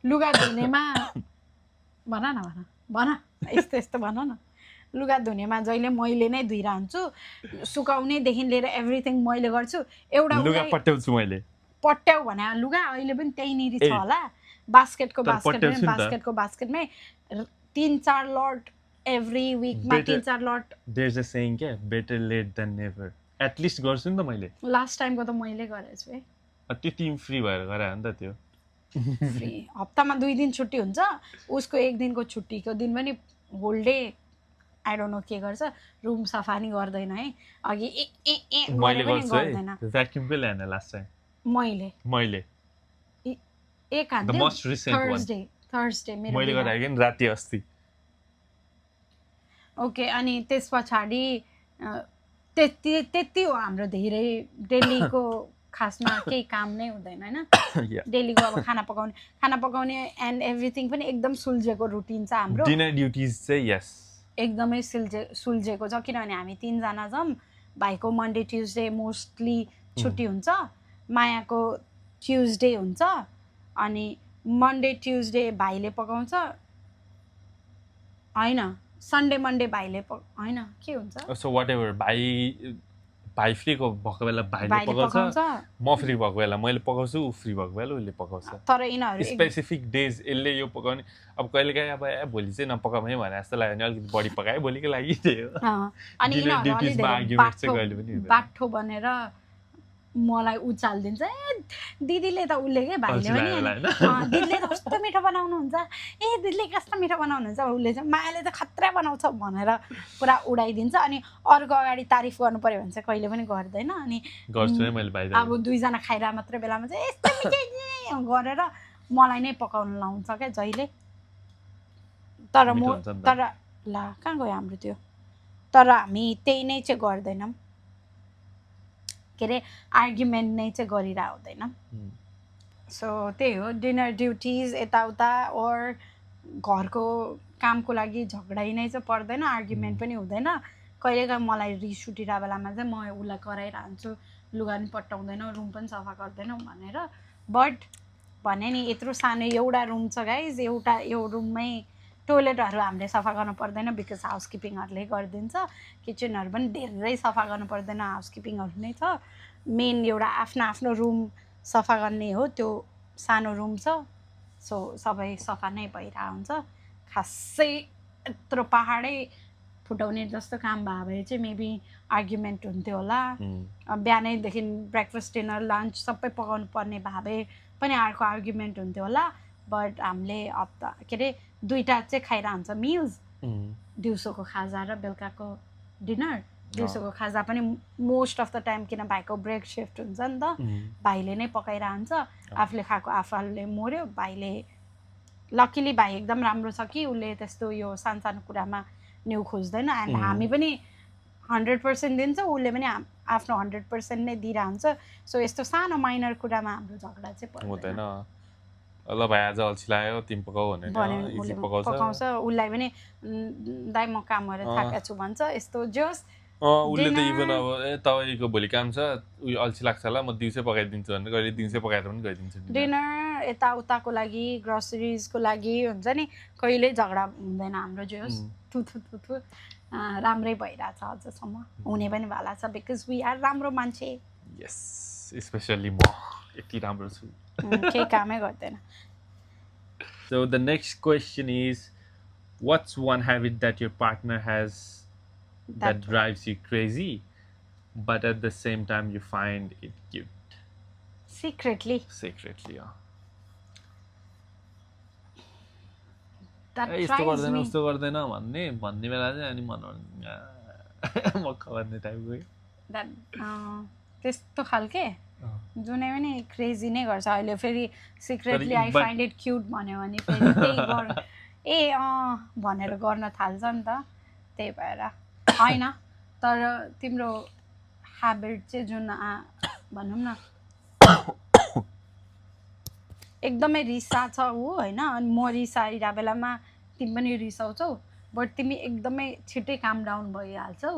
लुगा धुनेमा भन यस्तो यस्तो भन न लुगा धुनेमा जहिले मैले नै धुइरहन्छु सुकाउनेदेखि लिएर एभ्रिथिङ मैले गर्छु एउटा लुगा पट्याउँछु मैले पट्याउ भने लुगा अहिले पनि त्यहीँनिर छ होला बास्केटको बास्केटमै 3-4 लट एभ्री विकमा 3-4 lot there is a saying के better late than never at least गर्छु नि त मैले लास्ट टाइमको त मैले गरेको छु है त्यो टिम फ्री भएर गरे हो नि त त्यो फ्री हप्तामा 2 दिन छुट्टी हुन्छ उसको 1 दिनको छुट्टीको दिन पनि whole day I don't know के गर्छ रुम सफा नि गर्दैन है अघि मैले गर्छु है भ्याक्युम पे ल्याएन लास्ट टाइम मैले एक हात थर्सडे मैले गरेको नि राति अस्ति ओके अनि त्यस पछाडि त्यति हो हाम्रो धेरै डेलीको खासमा केही काम नै हुँदैन हैन डेलीको अब खाना पकाउने एन्ड एभ्रिथिङ पनि एकदम सुल्झेको रुटिन छ हाम्रो डिनर ड्युटिज चाहिँ यस एकदमै सुल्झेको छ किनभने हामी 3 जना छौँ भाइको मन्डे ट्युजडे मोस्टली छुट्टी हुन्छ मायाको ट्युजडे हुन्छ अनि मन्डे ट्युजडे भाइले पकाउँछ हैन सन्डे मन्डे भाइले होइन के हुन्छ सो वाट एभर भाइ फ्रीको भएको बेला भाइले भाइले पकाउँछ पकाउँछ म फ्री भएको बेला मैले पकाउँछु ऊ फ्री भएको बेला उसले पकाउँछ तर यिनीहरू स्पेसिफिक डेज यसले यो पकाउने अब कहिलेकाहीँ अब भोलि चाहिँ नपकाउँ है भने जस्तो लाग्यो भने अलिकति बढी पकायो भोलिको लागि त्यही हो अनि Dinner यिनीहरू duties मा अलि argument चाहिँ कहिले पनि हुँदैन। बाठो बनेर मलाई उचालिदिन्छ ए दिदीले त उसले के भाइले पनि होइन दिदीले त कस्तो मिठो बनाउनुहुन्छ ए दिदीले कस्तो मिठो बनाउनुहुन्छ उसले चाहिँ मायाले त खतरा बनाउँछ भनेर पुरा उडाइदिन्छ अनि अरूको अगाडि तारिफ गर्नु पर्यो भने चाहिँ कहिले पनि गर्दैन अनि गर्छु है मैले भाइ अब दुईजना खाइरह मात्रै बेलामा चाहिँ यस्तो मिठो गरेर मलाई नै पकाउन लाउँछ क्या जहिले तर मिठो म हुन्छ नि त। तर ला कहाँ गयो हाम्रो त्यो तर हामी त्यही नै चाहिँ गर्दैनौँ के अरे आर्ग्युमेन्ट नै चाहिँ गरिरह हुँदैन सो त्यही हो डिनर ड्युटिज यताउता ओर घरको कामको लागि झगडा नै चाहिँ पर्दैन आर्ग्युमेन्ट पनि हुँदैन कहिलेकाहीँ मलाई रिस उठिरहेको बेलामा चाहिँ म उसलाई कराइरहन्छु लुगा पनि पट्टाउँदैनौ रुम पनि सफा गर्दैनौ भनेर बट भने नि यत्रो सानो एउटा रुम छ गाइज यो रुममै टोइलेटहरू हामीले सफा गर्नु पर्दैन बिकज हाउसकिपिङहरूले गरिदिन्छ किचनहरू पनि धेरै सफा गर्नु पर्दैन हाउसकिपिङहरू नै छ मेन एउटा आफ्नो रुम सफा गर्ने हो त्यो सानो रुम छ सो सबै सफा नै भइरहेको हुन्छ खासै यत्रो पहाडै फुटाउने जस्तो काम भयो भने चाहिँ मेबी आर्ग्युमेन्ट हुन्थ्यो होला बिहानैदेखि ब्रेकफास्ट डिनर लन्च सबै पकाउनु पर्ने भए पनि अर्को आर्ग्युमेन्ट हुन्थ्यो होला बट हामीले हप्ता के अरे दुईवटा चाहिँ खाइरहन्छ मिल्स दिउँसोको खाजा र बेलुकाको डिनर दिउँसोको खाजा पनि मोस्ट अफ द टाइम किन भाइको ब्रेक सिफ्ट हुन्छ नि त भाइले नै पकाइरहन्छ आफूले खाएको आफूले मोर्यो भाइले लकिली भाइ एकदम राम्रो छ कि उसले त्यस्तो यो सानो कुरामा न्यु खोज्दैन एन्ड हामी पनि 100% दिन्छ उसले पनि आफ्नो 100% नै दिइरहन्छ सो यस्तो सानो माइनर कुरामा हाम्रो झगडा चाहिँ पर्दैन ल भाइ आज अल्छी लाग्यो तिमी पकाऊ भने पकाउँछ उसलाई पनि दाइ म काम गरेर थाकेको छु भन्छ यस्तो जोस् उसले त इभन अब तपाईँको भोलि काम छ उयो अल्छी लाग्छ होला म दिउँसै पकाइदिन्छु भनेर कहिले दिउँसै पकाएर पनि गइदिन्छु डिनर यताउताको लागि ग्रोसरिजको लागि हुन्छ नि कहिल्यै झगडा हुँदैन हाम्रो जोस् थु राम्रै भइरहेछ अझसम्म हुने पनि भला छ बिकज वी आर राम्रो मान्छे यस स्पेसली म यति राम्रो छु केही कामै गर्दैन So the next question is, what's one habit that your partner has that drives you crazy, but at the same time you find it cute? Secretly, yeah. That यस्तो drives गर्दैन me. उस्तो गर्दैन भन्ने बेला चाहिँ अनि मन मक्क भन्ने टाइपको त्यस्तो खालके जुनै पनि क्रेजी नै गर्छ अहिले फेरि secretly I find it cute भन्यो भने फेरि त्यही भनेर गर्न थाल्छ नि त त्यही भएर होइन तर तिम्रो ह्याबिट चाहिँ जुन भनौँ न एकदमै रिसा छ ऊ होइन अनि म रिसाइरहेको बेलामा तिमी पनि रिसाउँछौ बट तिमी एकदमै छिट्टै काम डाउन भइहाल्छौ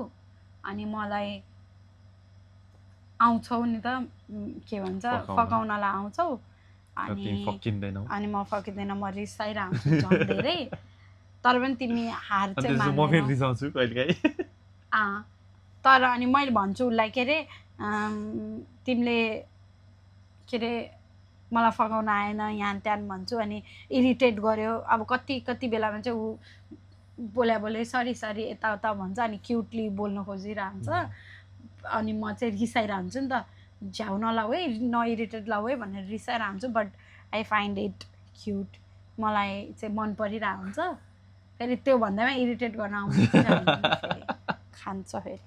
अनि मलाई आउँछौ नि त के भन्छ फकाउनलाई आउँछौ अनि म फकिँदैन म रिसाइरहन्छु झन् धेरै तर पनि तिमी हार चाहिँ मान्दैनौ तर अनि मैले भन्छु उसलाई के अरे तिमीले के अरे मलाई फकाउन आएन यहाँ त्यहाँ भन्छु अनि इरिटेट गर्यो अब कति बेलामा चाहिँ ऊ बोले सरी यताउता भन्छ अनि क्युटली बोल्न खोजिरहन्छ अनि म चाहिँ रिसाइरहन्छु नि त झ्याउ नलाऊ है नइरिटेट लाऊ है भनेर रिसाइरहन्छु but I find it cute मलाई चाहिँ मन परिरहेको हुन्छ फेरि त्यो भन्दैमा इरिटेट गर्न आउँछ खान्छ फेरि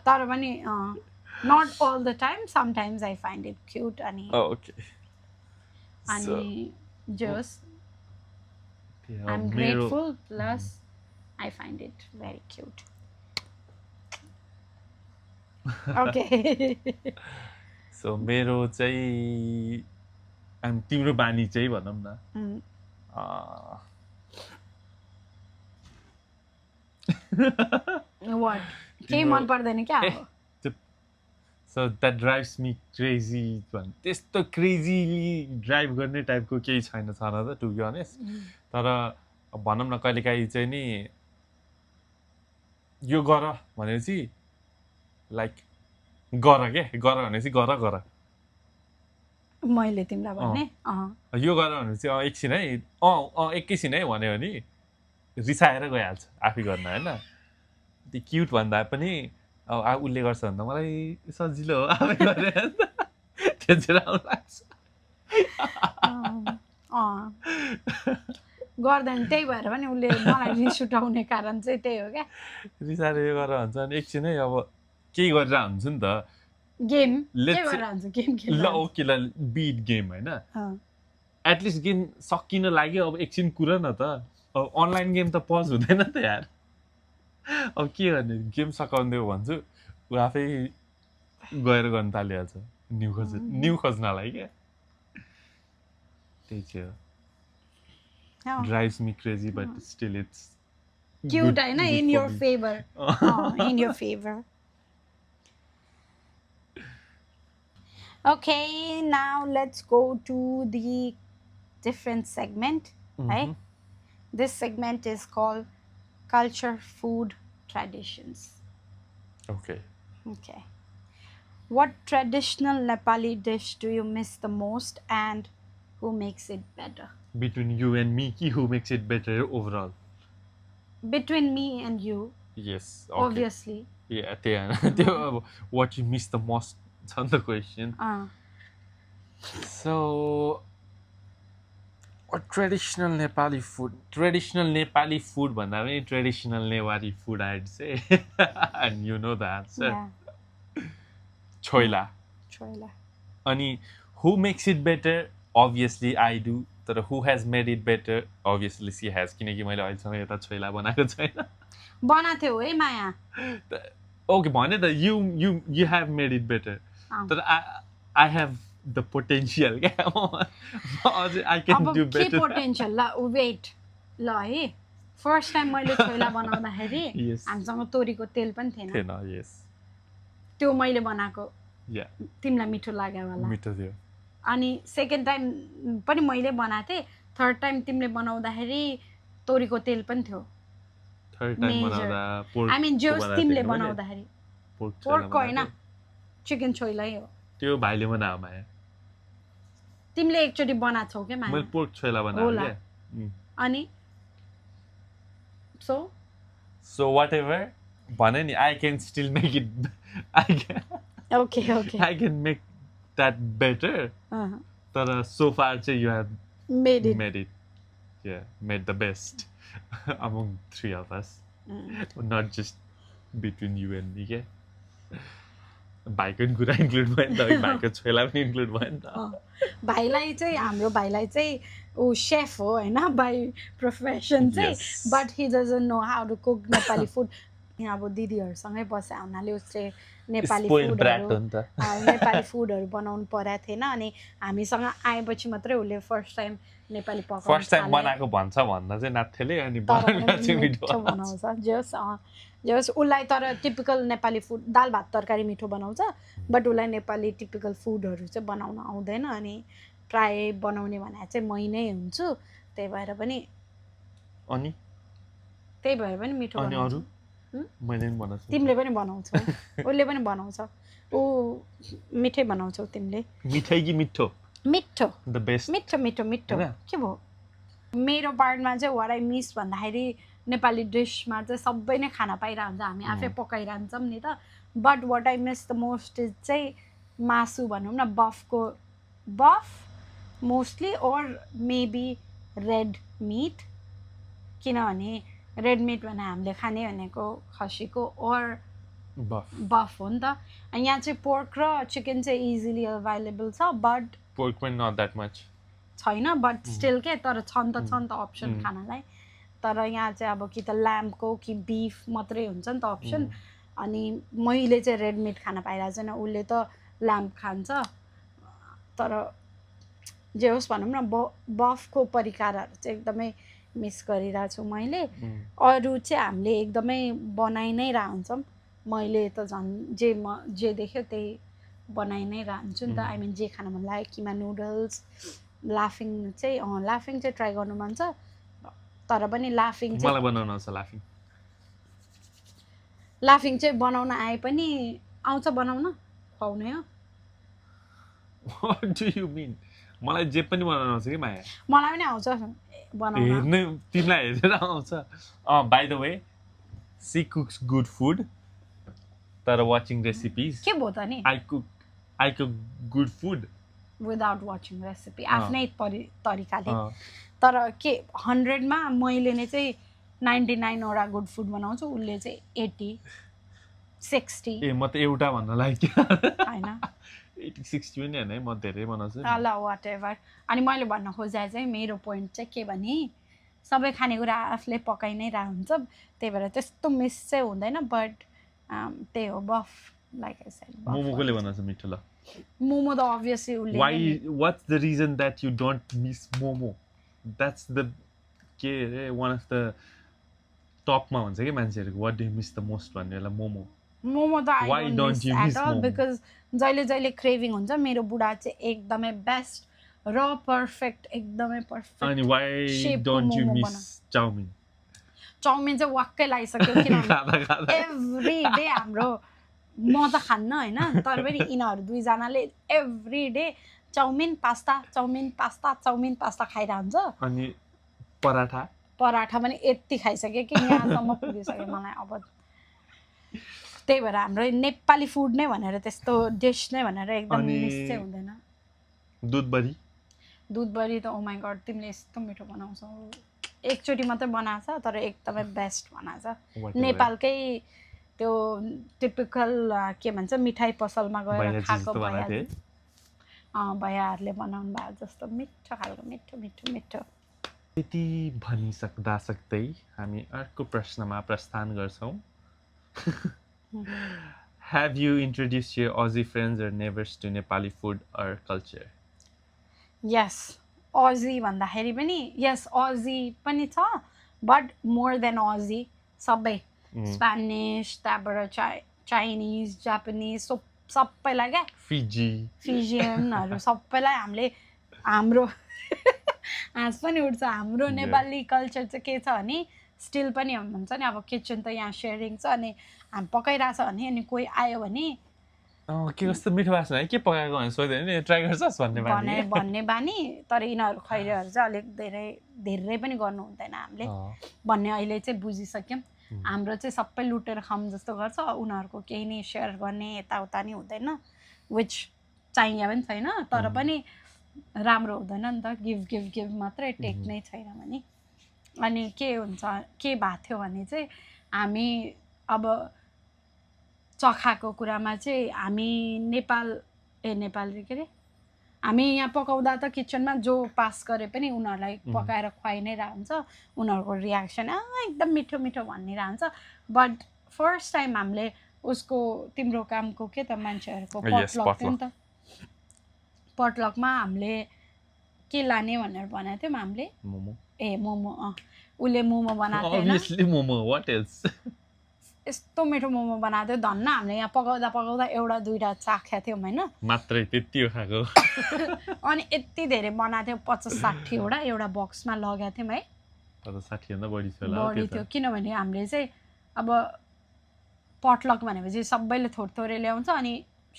तर पनि not all the time sometimes I find it cute अनि just I am grateful plus I find it very cute okay so मेरो चाहिँ तिम्रो बानी चाहिँ भनौँ न केही मन पर्दैन क्या so that drives me crazy त्यस्तो क्रेजीली ड्राइभ गर्ने टाइपको केही छैन त टु बी अनेस्ट तर भनौँ न कहिलेकाहीँ चाहिँ नि यो गर भनेपछि लाइक गर भनेपछि गर मैले तिमीलाई भने यो गर भनेपछि एकछिन है एकैछिन है भन्यो भने रिसाएर गइहाल्छ आफै गर्न होइन त्यो क्युट भन्दा पनि अब उसले गर्छ भन्दा मलाई सजिलो हो आफै गरेर त्यो चाहिँ राम्रो लाग्छ गर्दैन त्यही भएर पनि उसले मलाई रिस उठाउने कारण चाहिँ त्यही हो क्या रिसाएर यो गरेर हुन्छ अनि एकछिन है अब केही गरेर हुन्छ नि त गेम Let's के say- गरेर हुन्छ गेम ल खेल्दा ओके ल बिट गेम होइन एटलिस्ट गेम सकिन लाग्यो अब एकछिन कुरा न त अब अनलाइन गेम त पज हुँदैन नि त यार अब के गर्ने गेम सकाउँदै भन्छु ऊ आफै गएर गर्न थालिहाल्छ न्यु खोज्नलाई क्या त्यही चाहिँ हो drives me crazy but still it's cute होइन in your favour in your favor. Okay, now let's go to the different segment. Right? This segment is called culture, food, traditions. Okay. Okay. What traditional Nepali dish do you miss the most and who makes it better? Between you and me, who makes it better overall? Between me and you, Yes. Okay. obviously. Yeah, त्यो अब what you miss the most छ नि त question. So what traditional Nepali Nepali food भन्दा पनि traditional Nepali food I'd say and you know the answer. Yeah, choila choila. अनि who makes it better obviously I do तर who has made it better obviously she has किनकि मैले अहिलेसम्म यता छोइला बनाएको छैन बनाएको थियो है माया ओके भने त you have made it better तर I have the potential क्या अझै I can अब do के better पोटेन्सियल ल वेट ल है फर्स्ट टाइम मैले छोइला बनाउँदाखेरि Yes. हामीसँग तोरीको तेल पनि थिएन थिएन yes त्यो मैले बनाएको yeah तिमीलाई मिठो लाग्यो होला मिठो थियो अनि सेकेन्ड टाइम पनि मैले बनाएको थिएँ थर्ड टाइम तिमीले बनाउँदाखेरि तोरीको तेल पनि थियो थर्ड टाइम Major. बनाउँदा pork आई मिन जे होस् बनाएको तिमीले थिएँ मैले। बनाउँदाखेरि pork छोइला पोर्कको होइन बनाएको चिकन छोइलै हो थिएँ। त्यो भाइले बनायो माया तिमीले एकचोटि बनाएको छौ क्या मैले माया pork छोइला बनाएको होला। क्या अनि सो so whatever भने नि I can still make it okay okay I can make that better तर so far चाहिँ you have made it made it yeah made the best among three of us not just between you and me क्या भाइको नि कुरा include भयो नि त भाइको छोइला पनि इन्क्लुड भयो नि त भाइलाई चाहिँ हाम्रो भाइलाई चाहिँ ऊ सेफ हो होइन बाई प्रोफेसन चाहिँ Yes. But he doesn't know how to cook Nepali food अब दिदीहरूसँगै बसे हुनाले उसले नेपाली Spoiled brat हो फुडहरू नि त नेपाली फुडहरू बनाउनु परेको थिएन अनि हामीसँग आएपछि मात्रै उसले फर्स्ट टाइम नेपाली पकाउनु फर्स्ट टाइम थाल्यो। बनाएको भन्छ भन्दा चाहिँ नाथेले अनि तर बनाउँदा पनि चाहिँ मिठो मिठो बनाउँछ। बनाउँछ जस उसलाई तर टिपिकल नेपाली फुड दाल भात तरकारी मिठो बनाउँछ बट उसलाई नेपाली टिपिकल फुडहरू चाहिँ बनाउन आउँदैन अनि प्राय बनाउने भने चाहिँ मै नै हुन्छु त्यही भएर पनि अनि मिठो अनि बनाउँछ अरू मैले पनि बनाउँछु तिमीले पनि बनाउँछौ उसले पनि बनाउँछ ऊ मिठै बनाउँछौ तिमीले मिठाई कि मिठो मिठो द बेस्ट मिठो मिठो मिठो होइन? के भयो मेरो पार्टमा चाहिँ वाट आई मिस भन्दाखेरि नेपाली डिसमा चाहिँ सबै नै खाना पाइरहन्छ हामी आफै पकाइरहन्छौँ नि त but what I miss the most is चाहिँ मासु भनौँ न buff mostly or maybe red meat किनभने रेड मिट भने हामीले खाने भनेको खसीको ओर बफ हो नि त अनि यहाँ चाहिँ पोर्क र चिकन चाहिँ इजिली अभाइलेबल छ बट पोर्क पनि नट द्याट मच छैन बट स्टिल के तर छन् त अप्सन खानालाई तर यहाँ चाहिँ अब कि त ल्याम्पको कि बिफ मात्रै हुन्छ नि त अप्सन अनि मैले चाहिँ रेड मिट खान पाइरहेको छैन उसले त ल्याम्प खान्छ तर जे होस् भनौँ न बफको परिकारहरू चाहिँ एकदमै मिस गरिरहेको छु मैले अरू चाहिँ हामीले एकदमै बनाइ नै रहन्छौँ मैले त झन् जे देख्यो त्यही बनाइ नै रहन्छु नि त आई मिन जे खान मन लाग्यो किमा नुडल्स लाफिङ चाहिँ ट्राई गर्नु मन छ तर पनि लाफिङ चाहिँ मलाई बनाउन आउँछ लाफिङ लाफिङ चाहिँ बनाउन आए पनि आउँछ बनाउन खुवाउने हो What do you mean? मलाई जे पनि बनाउन आउँछ कि माया मलाई पनि आउँछ बनाउन हेर्ने तिमीलाई हेरेर आउँछ by the way she cooks good food तर वाचिङ रेसिपिज के भयो त नि I cook good food without watching recipe आफ्नै तरिकाले अँ, तर के 100 मा मैले नै चाहिँ 99 वटा गुड फुड बनाउँछु उसले चाहिँ 80 60 ए म त एउटा भन्न लाग्यो हैन 80-60 पनि होइन है म धेरै बनाउँछु नि। ल वाट एभर अनि मैले भन्न खोजे चाहिँ मेरो पोइन्ट चाहिँ के भने सबै खानेकुरा आफूले पकाइ नै रह हुन्छ त्यही भएर त्यस्तो मिस चाहिँ हुँदैन बट त्यही हो बफ लाइक आई सेड मोमो कसले बनाउँछ मिठो ल मोमो त अभियसली उसले Why? What's the reason that you don't miss momo? That's the one of the top मा हुन्छ कि मान्छेहरुको what do you miss the most भन्ने बेला मोमो मोमो त Why I don't don't you miss miss at all momo? Because जहिले जहिले craving हुन्छ मेरो बुढा चाहिँ एकदमै बेस्ट र पर्फेक्ट एकदमै पर्फेक्ट अनि why shape को don't you momo miss बना। चाउमिन चाउमिन चाहिँ वाक्कै लागिसक्यो किनभने खाँदा खाँदा एभ्री डे हाम्रो म त खान्न होइन तर पनि यिनीहरू दुईजनाले एभ्री डे चाउमिन पास्ता खाइरहन्छ हुन्छ अनि पराठा पराठा पनि यति खाइसक्यो कि यहाँसम्म पुगिसक्यो मलाई अब त्यही भएर हाम्रो नेपाली फुड नै भनेर त्यस्तो डिस नै भनेर एकदम अनि मिस चाहिँ हुँदैन दुधबरी दुधबरी त ओ माई गड तिमीले यस्तो मिठो बनाउँछौ एकचोटि मात्रै बनाएछ तर एकदमै बेस्ट बनाएछ Whatever. नेपालकै त्यो टिपिकल के भन्छ मिठाई पसलमा गएर भैयाजी खाएको जस्तो बनाएको थिए। भैयाहरूले बनाउनु भएको जस्तो मिठो खालको मिठो मिठो मिठो त्यति भनिसक्दा सक्दै हामी अर्को प्रश्नमा प्रस्थान गर्छौँ Have you introduced your Aussie friends or neighbors to Nepali food or culture? यस अजी भन्दाखेरि पनि यस अजी पनि छ बट मोर देन अजी सबै स्पेनिस त्यहाँबाट चाइनिज जापानिज सबैलाई क्या Fiji. फिजियनहरू सबैलाई हाम्रो हाँस पनि उठ्छ हाम्रो नेपाली कल्चर चाहिँ के छ भने स्टिल पनि हुन्छ नि अब किचन त यहाँ सेयरिङ छ अनि हामी पकाइरहेछ भने अनि कोही आयो भने के कस्तो मिठो भएको छ है के पकाएको भनेर सोध्यो भने ट्राई गर्छस् भन्ने बानी भन्ने बानी तर यिनीहरू खैरेहरू चाहिँ अलिक धेरै पनि गर्नु हुँदैन हामीले भन्ने अहिले चाहिँ बुझिसक्यौँ हाम्रो चाहिँ सबै लुटेर खाऊँ जस्तो गर्छ उनीहरूको केही नै सेयर गर्ने यताउता नि हुँदैन विच चाहिए पनि छैन तर पनि राम्रो हुँदैन नि त गिभ मात्रै टेक नै छैन भने अनि के हुन्छ के भएको थियो भने चाहिँ हामी अब चखाको कुरामा चाहिँ हामी नेपाल के अरे हामी यहाँ पकाउँदा त किचनमा जो पास गरे पनि उनीहरूलाई पकाएर खुवाइ नै रहन्छ उनीहरूको रियाक्सन एकदम मिठो मिठो भनिरहन्छ बट फर्स्ट टाइम हामीले उसको तिम्रो कामको के त मान्छेहरूको पटलक थियो नि त पटलकमा हामीले के लाने भनेर भनेको थियौँ हामीले मोमो मोमो उसले मोमो बनाएको थियो obviously momo what else यस्तो मिठो मोमो बनाएको थियो धन्न हामीले यहाँ पकाउँदा एउटा दुईवटा चाखेका थियौँ होइन मात्रै त्यति हो खाएको अनि यति धेरै बनाएको थियो 50-60 वटा एउटा बक्समा लगाएको थियौँ है 50-60 भन्दा बढी थियो होला बढी थियो किनभने हामीले चाहिँ अब पटलक भनेपछि सबैले थोरै ल्याउँछ अनि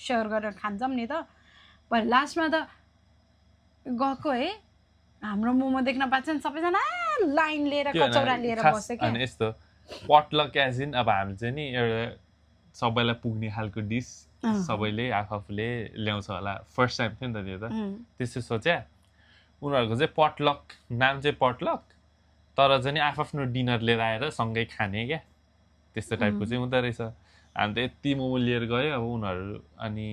सेयर गरेर खान्छौँ नि त भरे लास्टमा त गएको है हाम्रो मोमो देख्न पाएको नि सबैजना लाइन लिएर कचौरा लिएर बस्यो क्या अनि यस्तो पटलक एज इन अब हामी चाहिँ नि एउटा सबैलाई पुग्ने खालको डिस सबैले आफूले ल्याउँछ होला फर्स्ट टाइम थियो नि त त्यो त त्यसो सोच्या उनीहरूको चाहिँ पटलक नाम चाहिँ पटलक तर चाहिँ आफ्नो डिनर लिएर आएर सँगै खाने क्या त्यस्तो टाइपको चाहिँ हुँदो रहेछ हामी त यति मोमो लिएर गयो अब उनीहरू अनि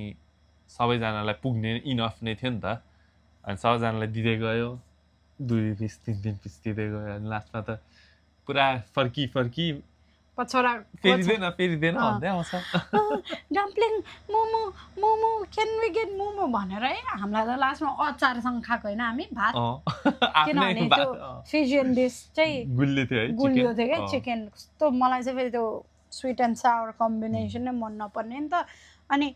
सबैजनालाई पुग्ने इनफ नै थियो नि त अनि सबैजनालाई दिँदै गयो 2 पिस 3 पिस दिँदै गयो अनि लास्टमा त पुरा फर्की पछौरा फेरिँदैन भन्दै आउँछ dumpling momo can we get momo भनेर है हामीलाई त लास्टमा अचारसँग खाएको होइन हामी भात किनभने त्यो फिजियन डिस चाहिँ गुलियो थियो क्या चिकन कस्तो मलाई चाहिँ फेरि त्यो स्विट एन्ड सावर कम्बिनेसन नै मन नपर्ने नि त अनि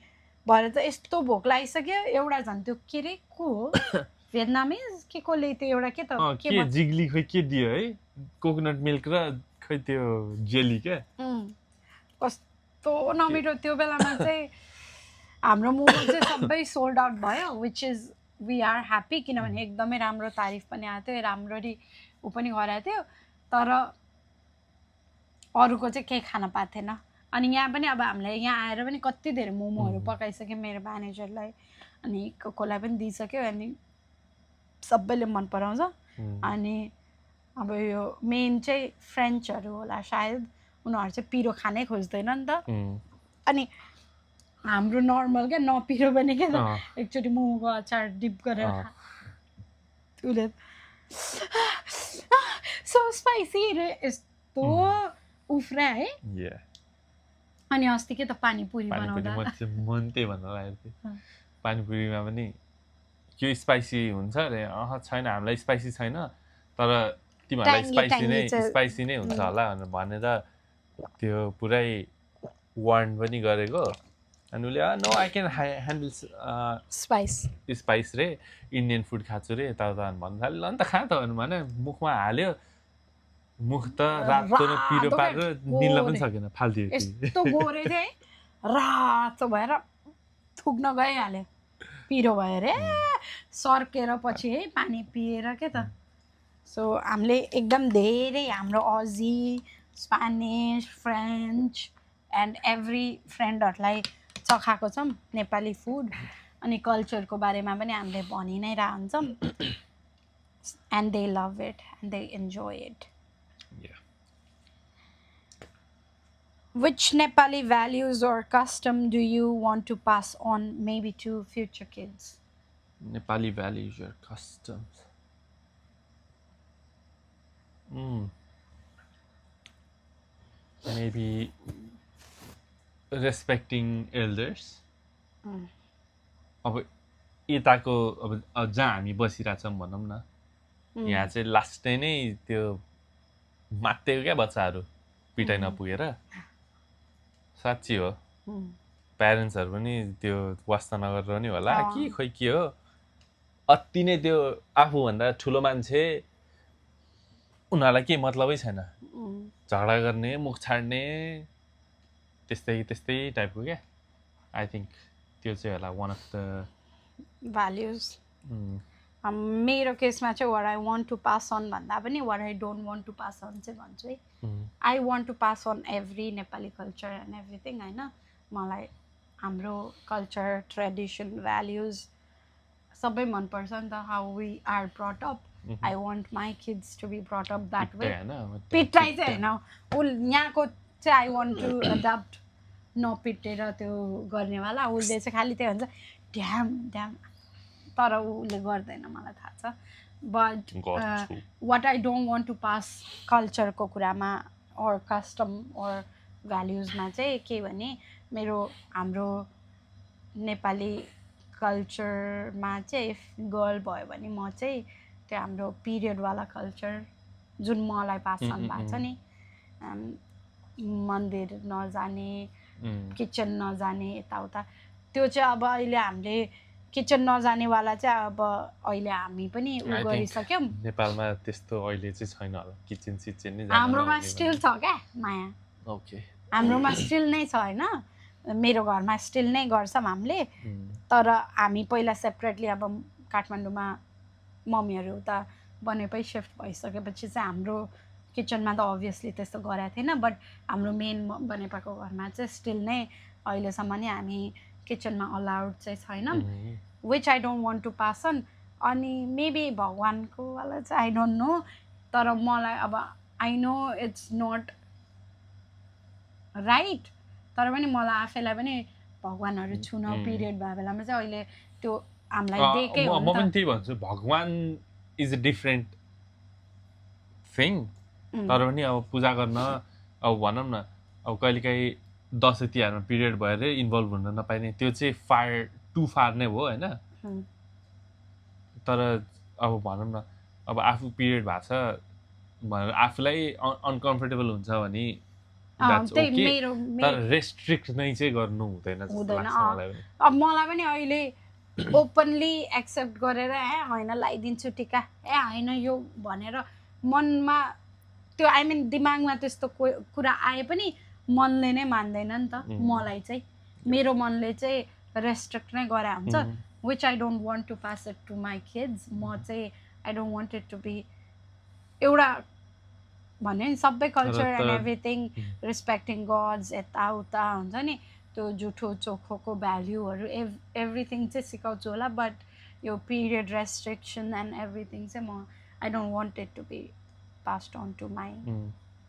भरे त यस्तो भोक लागिसक्यो एउटा झन् त्यो के रे को हो भियतनामिज के कोले त्यो एउटा के त के जिग्ली खोइ के दियो है कोकोनट मिल्क र खै त्यो जेली क्या कस्तो नमिठो त्यो बेलामा चाहिँ हाम्रो मोमो चाहिँ सबै सोल्ड आउट भयो which is we are happy किनभने एकदमै राम्रो तारिफ पनि आएको थियो राम्ररी ऊ पनि गराएको थियो तर अरूको चाहिँ केही खान पाएको थिएन अनि यहाँ पनि अब हामीलाई यहाँ आएर पनि कति धेरै मोमोहरू पकाइसक्यो मेरो म्यानेजरलाई अनि कसलाई पनि दिइसक्यो अनि सबैले मन पराउँछ अनि अब यो मेन चाहिँ फ्रेन्चहरू होला सायद उनीहरू चाहिँ पिरो खानै खोज्दैन नि त अनि हाम्रो नर्मल क्या नपिरो पनि क्या त एकचोटि मोमोको अचार डिप गरेर उसले सो स्पाइसी रे यस्तो उफ्रा है अनि अस्ति के त पानीपुरी बनाउँदा मन त्यही भन्न लागेको थियो पानीपुरीमा पनि त्यो स्पाइसी हुन्छ अरे छैन हामीलाई स्पाइसी छैन तर तिमीहरूलाई स्पाइसी नै हुन्छ होला भनेर त्यो पुरै वार्न पनि गरेको अनि उसले no I can handle spice रे इन्डियन फुड खान्छु रे यताउता भन्नु थाल्यो ल नि त खा त भने मुखमा हाल्यो मुख त रातो न पिरो पारेर निल्न पनि सकेन फाल्दियो यस्तो गोरे चाहिँ रातो भएर थुक्न गइहाल्यो पिरो भयो रे सर्केर पछि है पानी पिएर के त सो हामीले एकदम धेरै हाम्रो अजी स्पेनिस फ्रेन्च एन्ड एभ्री फ्रेन्डहरूलाई चखाएको छौँ नेपाली फुड अनि कल्चरको बारेमा पनि हामीले भनि नै रहन्छौँ and they love it and they enjoy it Which Nepali values or custom do you want to pass on maybe to future kids? Nepali values or customs? Maybe respecting elders. अब यताको अब जहाँ हामी बसिरहेछौँ भनौँ न यहाँ चाहिँ लास्टै नै त्यो मात्तेको क्या बच्चाहरू पिटाइ नपुगेर साँच्ची हो प्यारेन्ट्सहरू पनि त्यो वास्ता नगरेर नि होला कि खोइ के हो अति नै त्यो आफूभन्दा ठुलो मान्छे उनीहरूलाई केही मतलबै छैन झगडा गर्ने मुख छाड्ने त्यस्तै टाइपको क्या आई थिङ्क त्यो चाहिँ होला वान अफ द भ्याल्युज मेरो केसमा चाहिँ what I want to pass on भन्दा पनि what I don't want to pass on चाहिँ भन्छु है I want to pass on every Nepali culture and everything होइन मलाई हाम्रो कल्चर ट्रेडिसन भ्याल्युज सबै मनपर्छ नि त how we are brought up I want my kids to be brought up that way पिटाइ चाहिँ होइन यहाँको चाहिँ आई वान्ट टु एडप्ट नपिटेर त्यो गर्नेवाला उसले चाहिँ खालि त्यही हुन्छ ड्याम तर उसले गर्दैन मलाई थाहा छ but what I don't want to pass कल्चरको कुरामा अर कस्टम अर भ्याल्युजमा चाहिँ के भने हाम्रो नेपाली कल्चरमा चाहिँ इफ गर्ल भयो भने म चाहिँ त्यो हाम्रो पिरियडवाला कल्चर जुन मलाई पास अन भएको छ नि मन्दिर नजाने किचन नजाने यताउता त्यो चाहिँ अब अहिले हामीले किचन नजानेवाला चाहिँ अब अहिले हामी पनि उ गरिसक्यौँ नेपालमा त्यस्तो अहिले चाहिँ छैन होला किचन सिचन नै हाम्रोमा स्टिल छ क्या माया ओके हाम्रोमा स्टिल नै छ होइन मेरो घरमा स्टिल नै गर्छौँ हामीले तर हामी पहिला सेपरेटली अब काठमाडौँमा मम्मीहरू त बनेपै सिफ्ट भइसकेपछि चाहिँ हाम्रो किचनमा त अभियसली त्यस्तो गरेको थिएन बट हाम्रो मेन बनेपाको घरमा चाहिँ स्टिल नै अहिलेसम्म नै हामी किचनमा अलाउड चाहिँ छैन which I don't want to pass on अनि मेबी भगवान्को वाला चाहिँ आई डोन्ट नो तर मलाई अब I know it's not right तर पनि मलाई आफैलाई पनि भगवान्हरू छुन पिरियड भएको बेलामा चाहिँ अहिले त्यो हामीलाई देखे म पनि त्यही भन्छु भगवान इज अ डिफरेन्ट थिङ तर पनि अब पूजा गर्न अब भनौँ न अब कहिलेकाहीँ दसैँ तिहारमा पिरियड भएर इन्भल्भ हुन नपाइने त्यो चाहिँ टु फार नै हो होइन तर अब भनौँ न अब आफू पिरियड भएको छ भनेर आफूलाई अनकम्फर्टेबल हुन्छ भने तर रेस्ट्रिक्ट नै चाहिँ गर्नु हुँदैन अब मलाई पनि अहिले ओपनली एक्सेप्ट गरेर होइन लगाइदिन्छु टिका होइन यो भनेर मनमा त्यो आई मिन दिमागमा त्यस्तो कुरा आए पनि मनले नै मान्दैन नि त मलाई चाहिँ मेरो मनले चाहिँ रेस्ट्रिक्ट नै गरे हुन्छ which I don't want to pass it to my kids म चाहिँ I don't want it to be एउटा भन्यो नि सबै culture and everything respecting gods यताउता हुन्छ नि त्यो जुठो चोखोको भ्याल्युहरू एभ्रिथिङ चाहिँ सिकाउँछु होला बट यो पिरियड रेस्ट्रिक्सन एन्ड एभ्रिथिङ चाहिँ म I don't want it to be passed on to my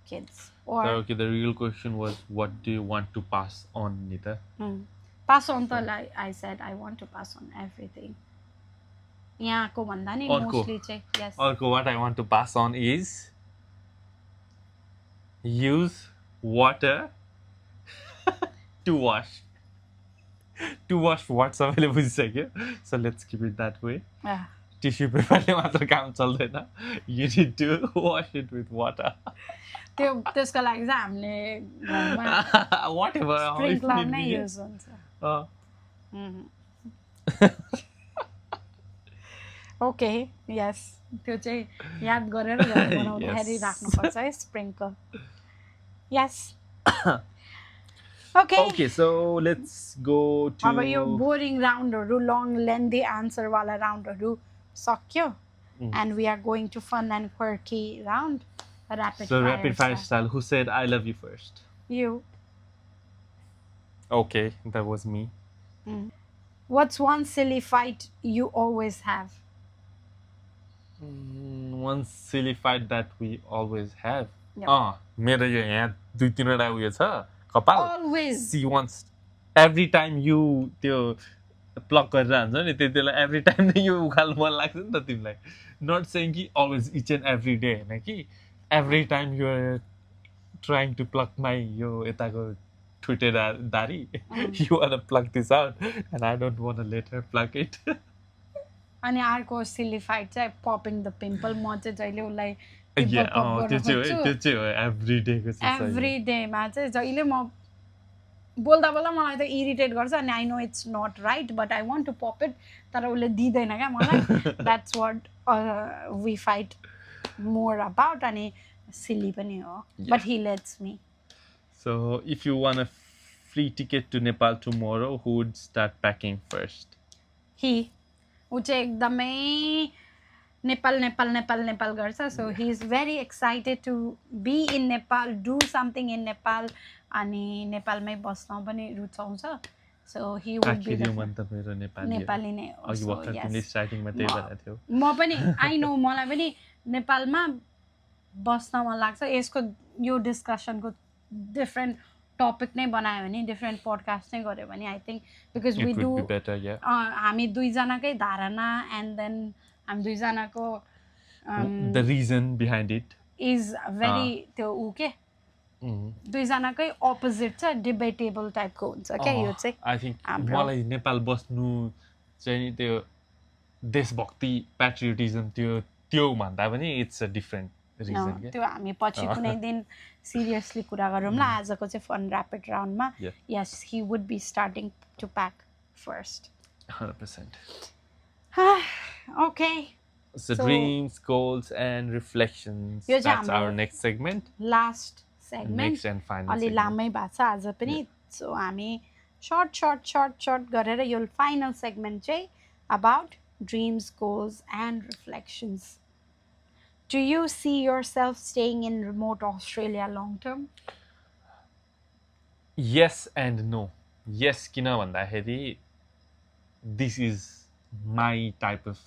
kids. Or So, okay, the real question was, what do you want to pass on, Nita? Pass on त like I said, I want to pass on everything. यहाँको भन्दा नि mostly चाहिँ yes. Arko, what I want to pass on is use water to wash. To wash what's available बुझिसक्यो. So let's keep it that way. Tissue पेपरले मात्र काम चल्दैन you need to wash it with water त्यो त्यसको लागि चाहिँ हामीले घरमा व्हाटएभर स्प्रिङ्कलर नै युज हुन्छ ओके यस त्यो चाहिँ याद गरेर घर बनाउँदाखेरि राख्नुपर्छ है sprinkle yes Okay, so let's go to अब यो बोरिङ राउन्डहरू लङ लेन्दी आन्सर वाला राउन्डहरू सक्यो and we are going to fun and quirky round rapid fire style. Who said I love you first? You. Okay, that was me. What's one silly fight you always have? One silly fight that we always have. मेरो यो यहाँ दुई तीनवटा उयो छ कपाल. Always. She wants every time you त्यो plug गरेर हुन्छ नि त्यति बेला एभ्री टाइम नै यो उखाल्नु मन लाग्छ नि त तिमीलाई नट सेङ कि always each and every day होइन कि every time you are trying to plug my यो यताको ठुटे दारी you are plug this out and I don't want to let her plug it अनि अर्को सिली फाइट चाहिँ पपिङ द पिम्पल म चाहिँ जहिले उसलाई त्यो चाहिँ हो एभ्री डेको एभ्री डेमा चाहिँ जहिले म बोल्दा बोल्दा मलाई त इरिटेट गर्छ अनि I know it's not right but I want to pop it तर उसले दिँदैन क्या मलाई that's what we fight more about अनि सिली पनि हो but he lets me so if you won a free ticket to Nepal tomorrow who would start packing first he ऊ चाहिँ एकदमै नेपाल गर्छ so he is very excited to be in Nepal do something in Nepal अनि नेपालमै बस्न पनि रुचाउँछ so he would be Nepali नै हो म पनि आई नो मलाई पनि नेपालमा बस्न मन लाग्छ यसको यो डिस्कसनको डिफ्रेन्ट टपिक नै बनायो भने डिफ्रेन्ट पोडकास्ट नै गऱ्यो भने I think because we do हामी दुईजनाकै धारणा एन्ड देन हामी दुईजनाको the reason behind it is very त्यो ऊ के दुईजनाकै अपोजिट छ डिबेटेबल टाइपको हुन्छ क्या यो चाहिँ आई थिङ्क मलाई नेपाल बस्नु चाहिँ त्यो देशभक्ति प्याट्रियोटिजम त्यो भन्दा पनि इट्स अ डिफ्रेन्ट रिजन के त्यो हामी पछि कुनै दिन सिरियसली कुरा गरौँ ल आजको चाहिँ फन ऱ्यापिड राउन्डमा yes he would be starting to pack first 100%. Okay. So dreams, goals, and reflections. That's our next segment. Last segment. Next and final अलि लामै भएको छ आज पनि सो हामी short गरेर यो final segment चाहिँ about dreams, goals, and reflections. Do you see yourself staying in remote Australia long term? Yes and no. Yes, किन भन्दाखेरि this is my type of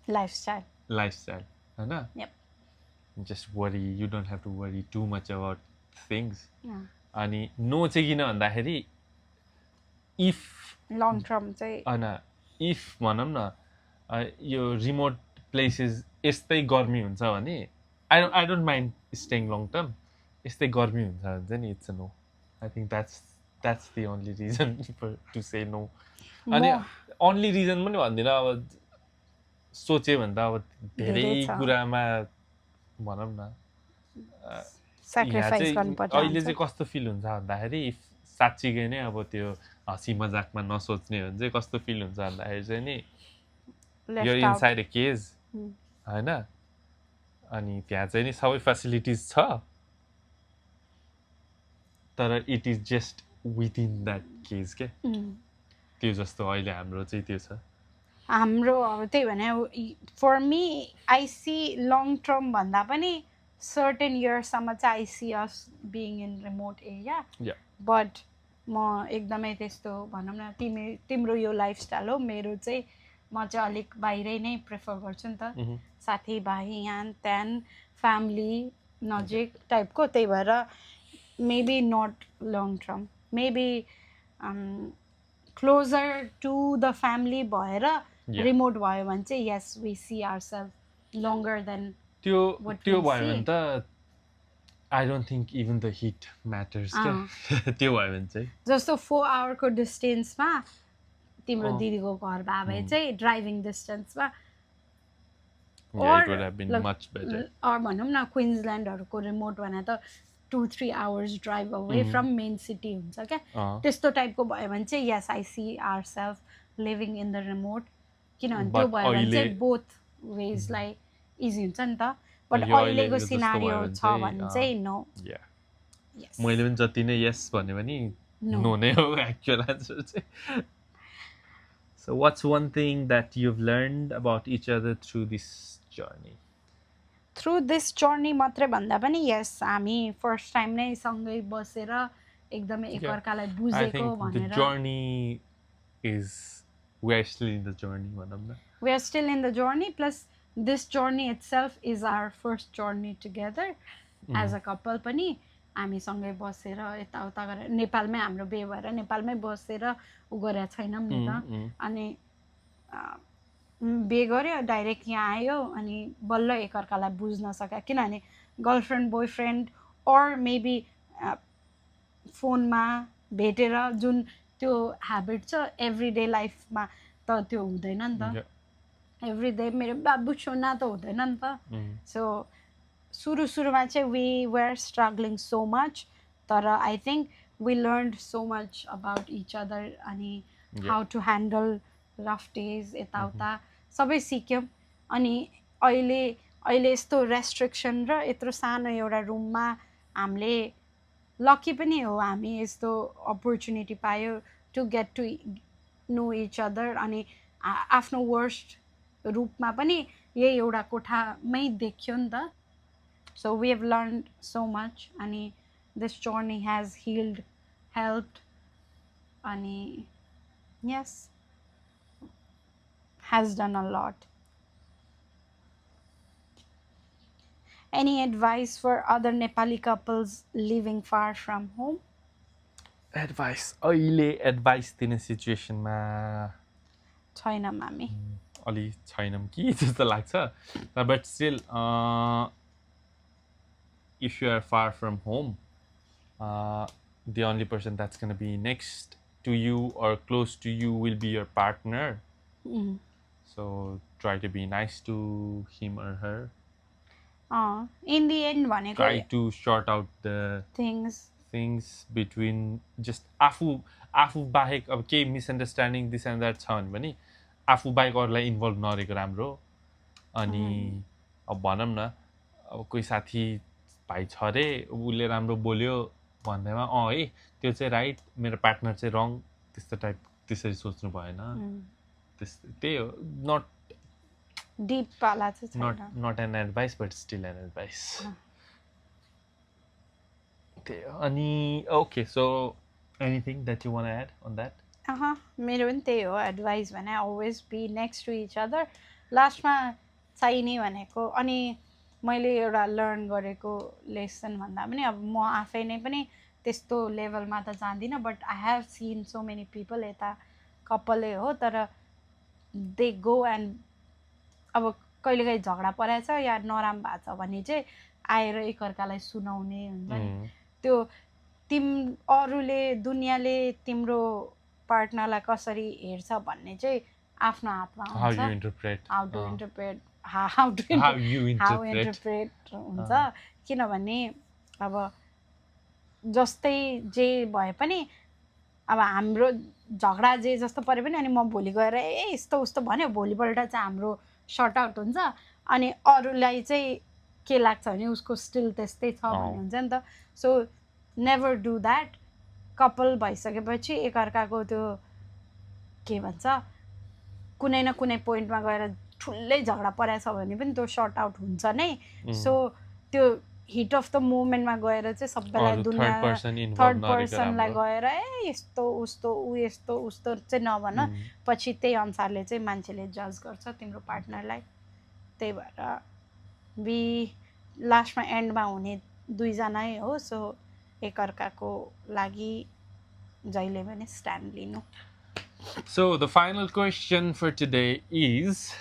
lifestyle, होइन? Yep. Just worry, you don't have to worry too much about things. अनि no चाहिँ किन भन्दाखेरि if long term चाहिँ होइन if भनौँ न यो रिमोट प्लेसेस यस्तै गर्मी हुन्छ भने I don't mind staying long term यस्तै गर्मी हुन्छ भने चाहिँ नि it's a no I think that's the only reason to say no अनि ओन्ली रिजन पनि भन्दिनँ अब सोच्यो भने त अब धेरै कुरामा भनौँ न अहिले चाहिँ कस्तो फिल हुन्छ भन्दाखेरि साँच्चीकै नै अब त्यो हँसी मजाकमा नसोच्ने हो भने चाहिँ कस्तो फिल हुन्छ भन्दाखेरि चाहिँ नि यो इनसाइड अ केज होइन अनि त्यहाँ चाहिँ नि सबै फेसिलिटिज छ तर it is just within that cage के त्यो जस्तो अहिले हाम्रो चाहिँ त्यो छ हाम्रो अब त्यही भने for me I see long term भन्दा पनि सर्टेन इयर्ससम्म चाहिँ I see us being in remote area Yeah. But म एकदमै त्यस्तो भनौँ न तिम्रो यो लाइफस्टाइल हो मेरो चाहिँ म चाहिँ अलिक बाहिरै नै प्रिफर गर्छु नि त साथीभाइ यहाँ त्यहाँ फ्यामिली नजिक टाइपको त्यही भएर maybe not long term maybe closer to the family भएर रिमोट भयो भने चाहिँ yes we see ourselves longer than त्यो What त्यो we भयो see. भने त I don't think even the heat matters क्या त्यो भयो भने चाहिँ जस्तो 4 आवरको डिस्टेन्समा तिम्रो अँ। दिदीको घर भए भए चाहिँ driving डिस्टेन्समा Yeah, it would have been much better. भनौँ न क्विन्सल्यान्डहरूको रिमोट भने त 2-3 hours drive away from main city हुन्छ क्या अँ। त्यस्तो टाइपको भयो भने चाहिँ yes I see our self living in the remote किनभने But त्यो भयो भने चाहिँ अहिले- बोथ वेजलाई इजी हुन्छ नि त बट यो अहिलेको जस्तो सिनारियो भयो भने छ चाहिँ, भने चाहिँ नो Yeah. यस मैले पनि जति नै यस भने पनि No. नो नै हो एक्चुअल एन्सर चाहिँ so what's one thing that you've learned about each other through this journey through this journey मात्रै भन्दा पनि यस हामी फर्स्ट टाइम नै सँगै बसेर एकदमै Yeah. एकअर्कालाई आई बुझेको थिङ्क द भनेर journey is we are still in the journey भनौँ न we are still in the journey plus this journey itself is our first journey together as a couple पनि हामी सँगै बसेर यताउता गरेर नेपालमै हाम्रो बिहे भएर नेपालमै बसेर उ गरेका छैनौँ नि त अनि बिहे गऱ्यो डाइरेक्ट यहाँ आयो अनि बल्ल एकअर्कालाई बुझ्न सक्यो किनभने गर्लफ्रेन्ड बोयफ्रेन्ड अर मेबी फोनमा भेटेर जुन त्यो ह्याबिट छ एभ्री डे लाइफमा त त्यो हुँदैन नि त एभ्री डे मेरो बाबु छोना त हुँदैन नि त सो सुरुमा चाहिँ we were struggling so much तर I think we learn so much about each other अनि how to handle rough days यताउता सबै सिक्यौँ अनि अहिले यस्तो रेस्ट्रिक्सन र यत्रो सानो एउटा रुममा हामीले लकी पनि हो हामी यस्तो अपर्च्युनिटी पायो to get to know each other अनि आफ्नो वर्स्ट रूपमा पनि यही एउटा कोठामै देख्यो नि त so we have learn so much अनि this journey has healed helped अनि yes has done a lot. Any advice for other Nepali couples living far from home? Advice अहिले एडभाइस दिने सिचुएसनमा छैन मामी अलि छैनौँ कि जस्तो लाग्छ but still if you are far from home the only person that's going to be next to you or close to you will be your partner. So try to be nice to him or her. In the end भनेको Try to sort out the things between just आफू बाहेक अब केही misunderstanding this and that छ भने पनि आफू बाहेक अरूलाई इन्भल्भ नरहेको राम्रो अनि अब भनौँ न अब कोही साथी भाइ छ अरे उसले राम्रो बोल्यो भन्दैमा है त्यो चाहिँ राइट मेरो पार्टनर चाहिँ रङ त्यसरी सोच्नु भएन त्यही हो डिप वाला चाहिँ not an advice but still an advice त्यही हो अनि okay so anything that you want to add on that मेरो पनि त्यही हो एडभाइस भने always be next to each other लास्टमा चाहिने भनेको अनि मैले एउटा लर्न गरेको लेसन भन्दा पनि अब म आफै नै पनि त्यस्तो लेभलमा त जान्दिनँ but I have seen so many people यता कपालै हो तर दे गो एन्ड अब कहिलेकाहीँ झगडा परेछ या नराम भएको छ भने चाहिँ आएर एकअर्कालाई सुनाउने हुन्छ नि त्यो अरूले दुनियाँले तिम्रो पार्टनरलाई कसरी हेर्छ भन्ने चाहिँ आफ्नो हातमा हुन्छ हाउ टु इन्टरप्रेट हुन्छ किनभने अब जस्तै जे भए पनि अब हाम्रो झगडा जे जस्तो परे पनि अनि म भोलि गएर यस्तो उस्तो भन्यो भोलिपल्ट चाहिँ हाम्रो सर्ट आउट हुन्छ अनि अरूलाई चाहिँ के लाग्छ भने उसको स्टिल त्यस्तै छ भन्ने हुन्छ नि त so never do that. Couple भइसकेपछि एकअर्काको त्यो के भन्छ कुनै न कुनै पोइन्टमा गएर ठुलै झगडा परेछ भने पनि त्यो सर्ट आउट हुन्छ नै. सो त्यो हिट अफ द मोमेन्टमा गएर चाहिँ सबैलाई दुनियाँ थर्ड पर्सनलाई गएर यस्तो उस्तो ऊ यस्तो उस्तो चाहिँ नभन. पछि त्यही अनुसारले चाहिँ मान्छेले जज गर्छ तिम्रो पार्टनरलाई. त्यही भएर बी लास्टमा एन्डमा हुने दुईजनै हो. सो एकअर्काको लागि जहिले पनि स्ट्यान्ड लिनु. So the final question for today is,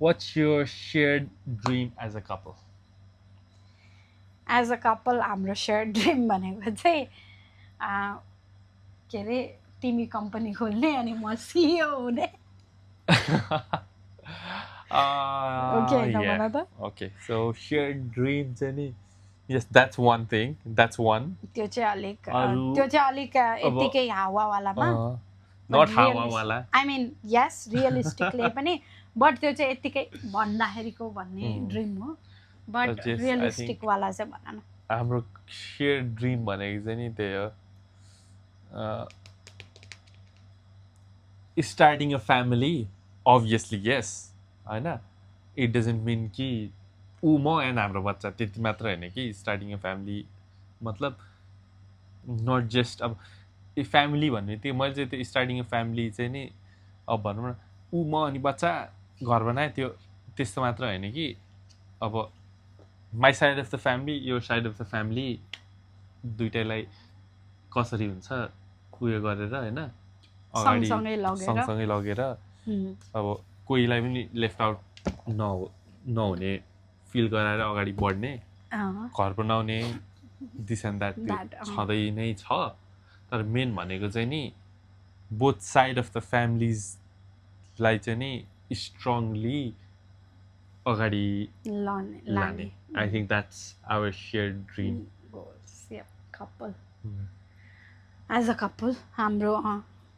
what's your shared dream as a couple? As a couple हाम्रो सेयर ड्रिम भनेको चाहिँ के अरे तिमी कम्पनी खोल्ने अनि म सिइओ हुने. Okay, so shared dream चाहिँ नि, yes, that's one thing. That's one. त्यो चाहिँ अलिक यतिकै हावावालामा. Not हावावाला. आई मिन यस रियलिस्टिकली पनि बट त्यो चाहिँ यतिकै भन्दाखेरिको भन्ने ड्रिम हो. बट रियलिस्टिक वाला चाहिँ भन न. हाम्रो सेयर ड्रिम भनेको चाहिँ नि त्यही हो, स्टार्टिङ अ फ्यामिली. अभियसली यस होइन, इट डजन्ट मिन कि ऊ म एन्ड हाम्रो बच्चा त्यति मात्र होइन कि. स्टार्टिङ अ फ्यामिली मतलब नट जस्ट अब फ्यामिली भन्ने त्यो मैले चाहिँ त्यो स्टार्टिङ अ फ्यामिली चाहिँ नि अब भनौँ न ऊ म अनि बच्चा घर बनाएँ त्यो त्यस्तो मात्र होइन कि. अब my side of the family यो साइड अफ द फ्यामिली दुइटैलाई कसरी हुन्छ उयो गरेर होइन अगाडि सँगसँगै लगेर अब कोहीलाई पनि लेफ्ट आउट नहुने फिल गराएर अगाडि बढ्ने, घर बनाउने, दिस एन्ड द्याट छँदै नै छ. तर मेन भनेको चाहिँ नि बोथ साइड अफ द फ्यामिलिजलाई चाहिँ नि स्ट्रङली अगाडि लाने. I think that's our share dream. Couple as a couple हाम्रो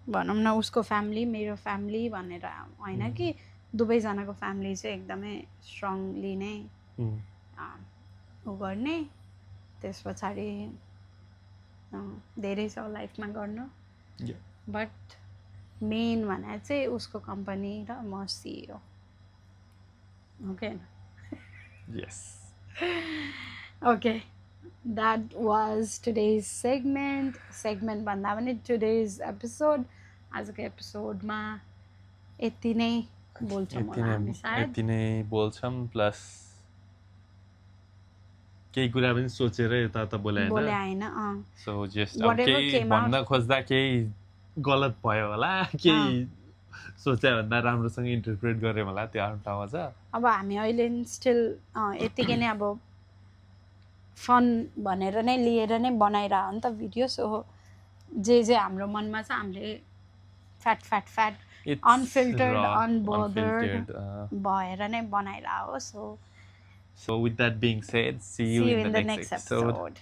भनौँ न उसको फ्यामिली मेरो फ्यामिली भनेर होइन कि दुवैजनाको फ्यामिली चाहिँ एकदमै स्ट्रङली नै उ गर्ने. त्यस पछाडि धेरै छ लाइफमा गर्नु. बट मेन भने चाहिँ उसको कम्पनी र म CEO. Okay yes. Okay, that was today's segment भन्दा पनि टुडेज एपिसोड. आजको एपिसोडमा यति नै बोल्छौँ होला हामी सायद. यति नै बोल्छौँ. प्लस केही कुरा पनि सोचेर यता बोले होइन. सो जस्ट अब केही भन्न खोज्दा केही गलत भयो होला, केही सोचे भन्दा राम्रोसँग इन्टरप्रेट गऱ्यो होला, त्यो आफ्नो ठाउँमा छ. अब हामी अहिले स्टिल यतिकै नै अब फन भनेर नै लिएर नै बनाइरह नि त भिडियो. सो जे हाम्रो मनमा छ हामीले फ्याट अनफिल्टर्ड अनबोदर्ड भएर नै बनाइरह हो. So with that being said, see you in the next episode.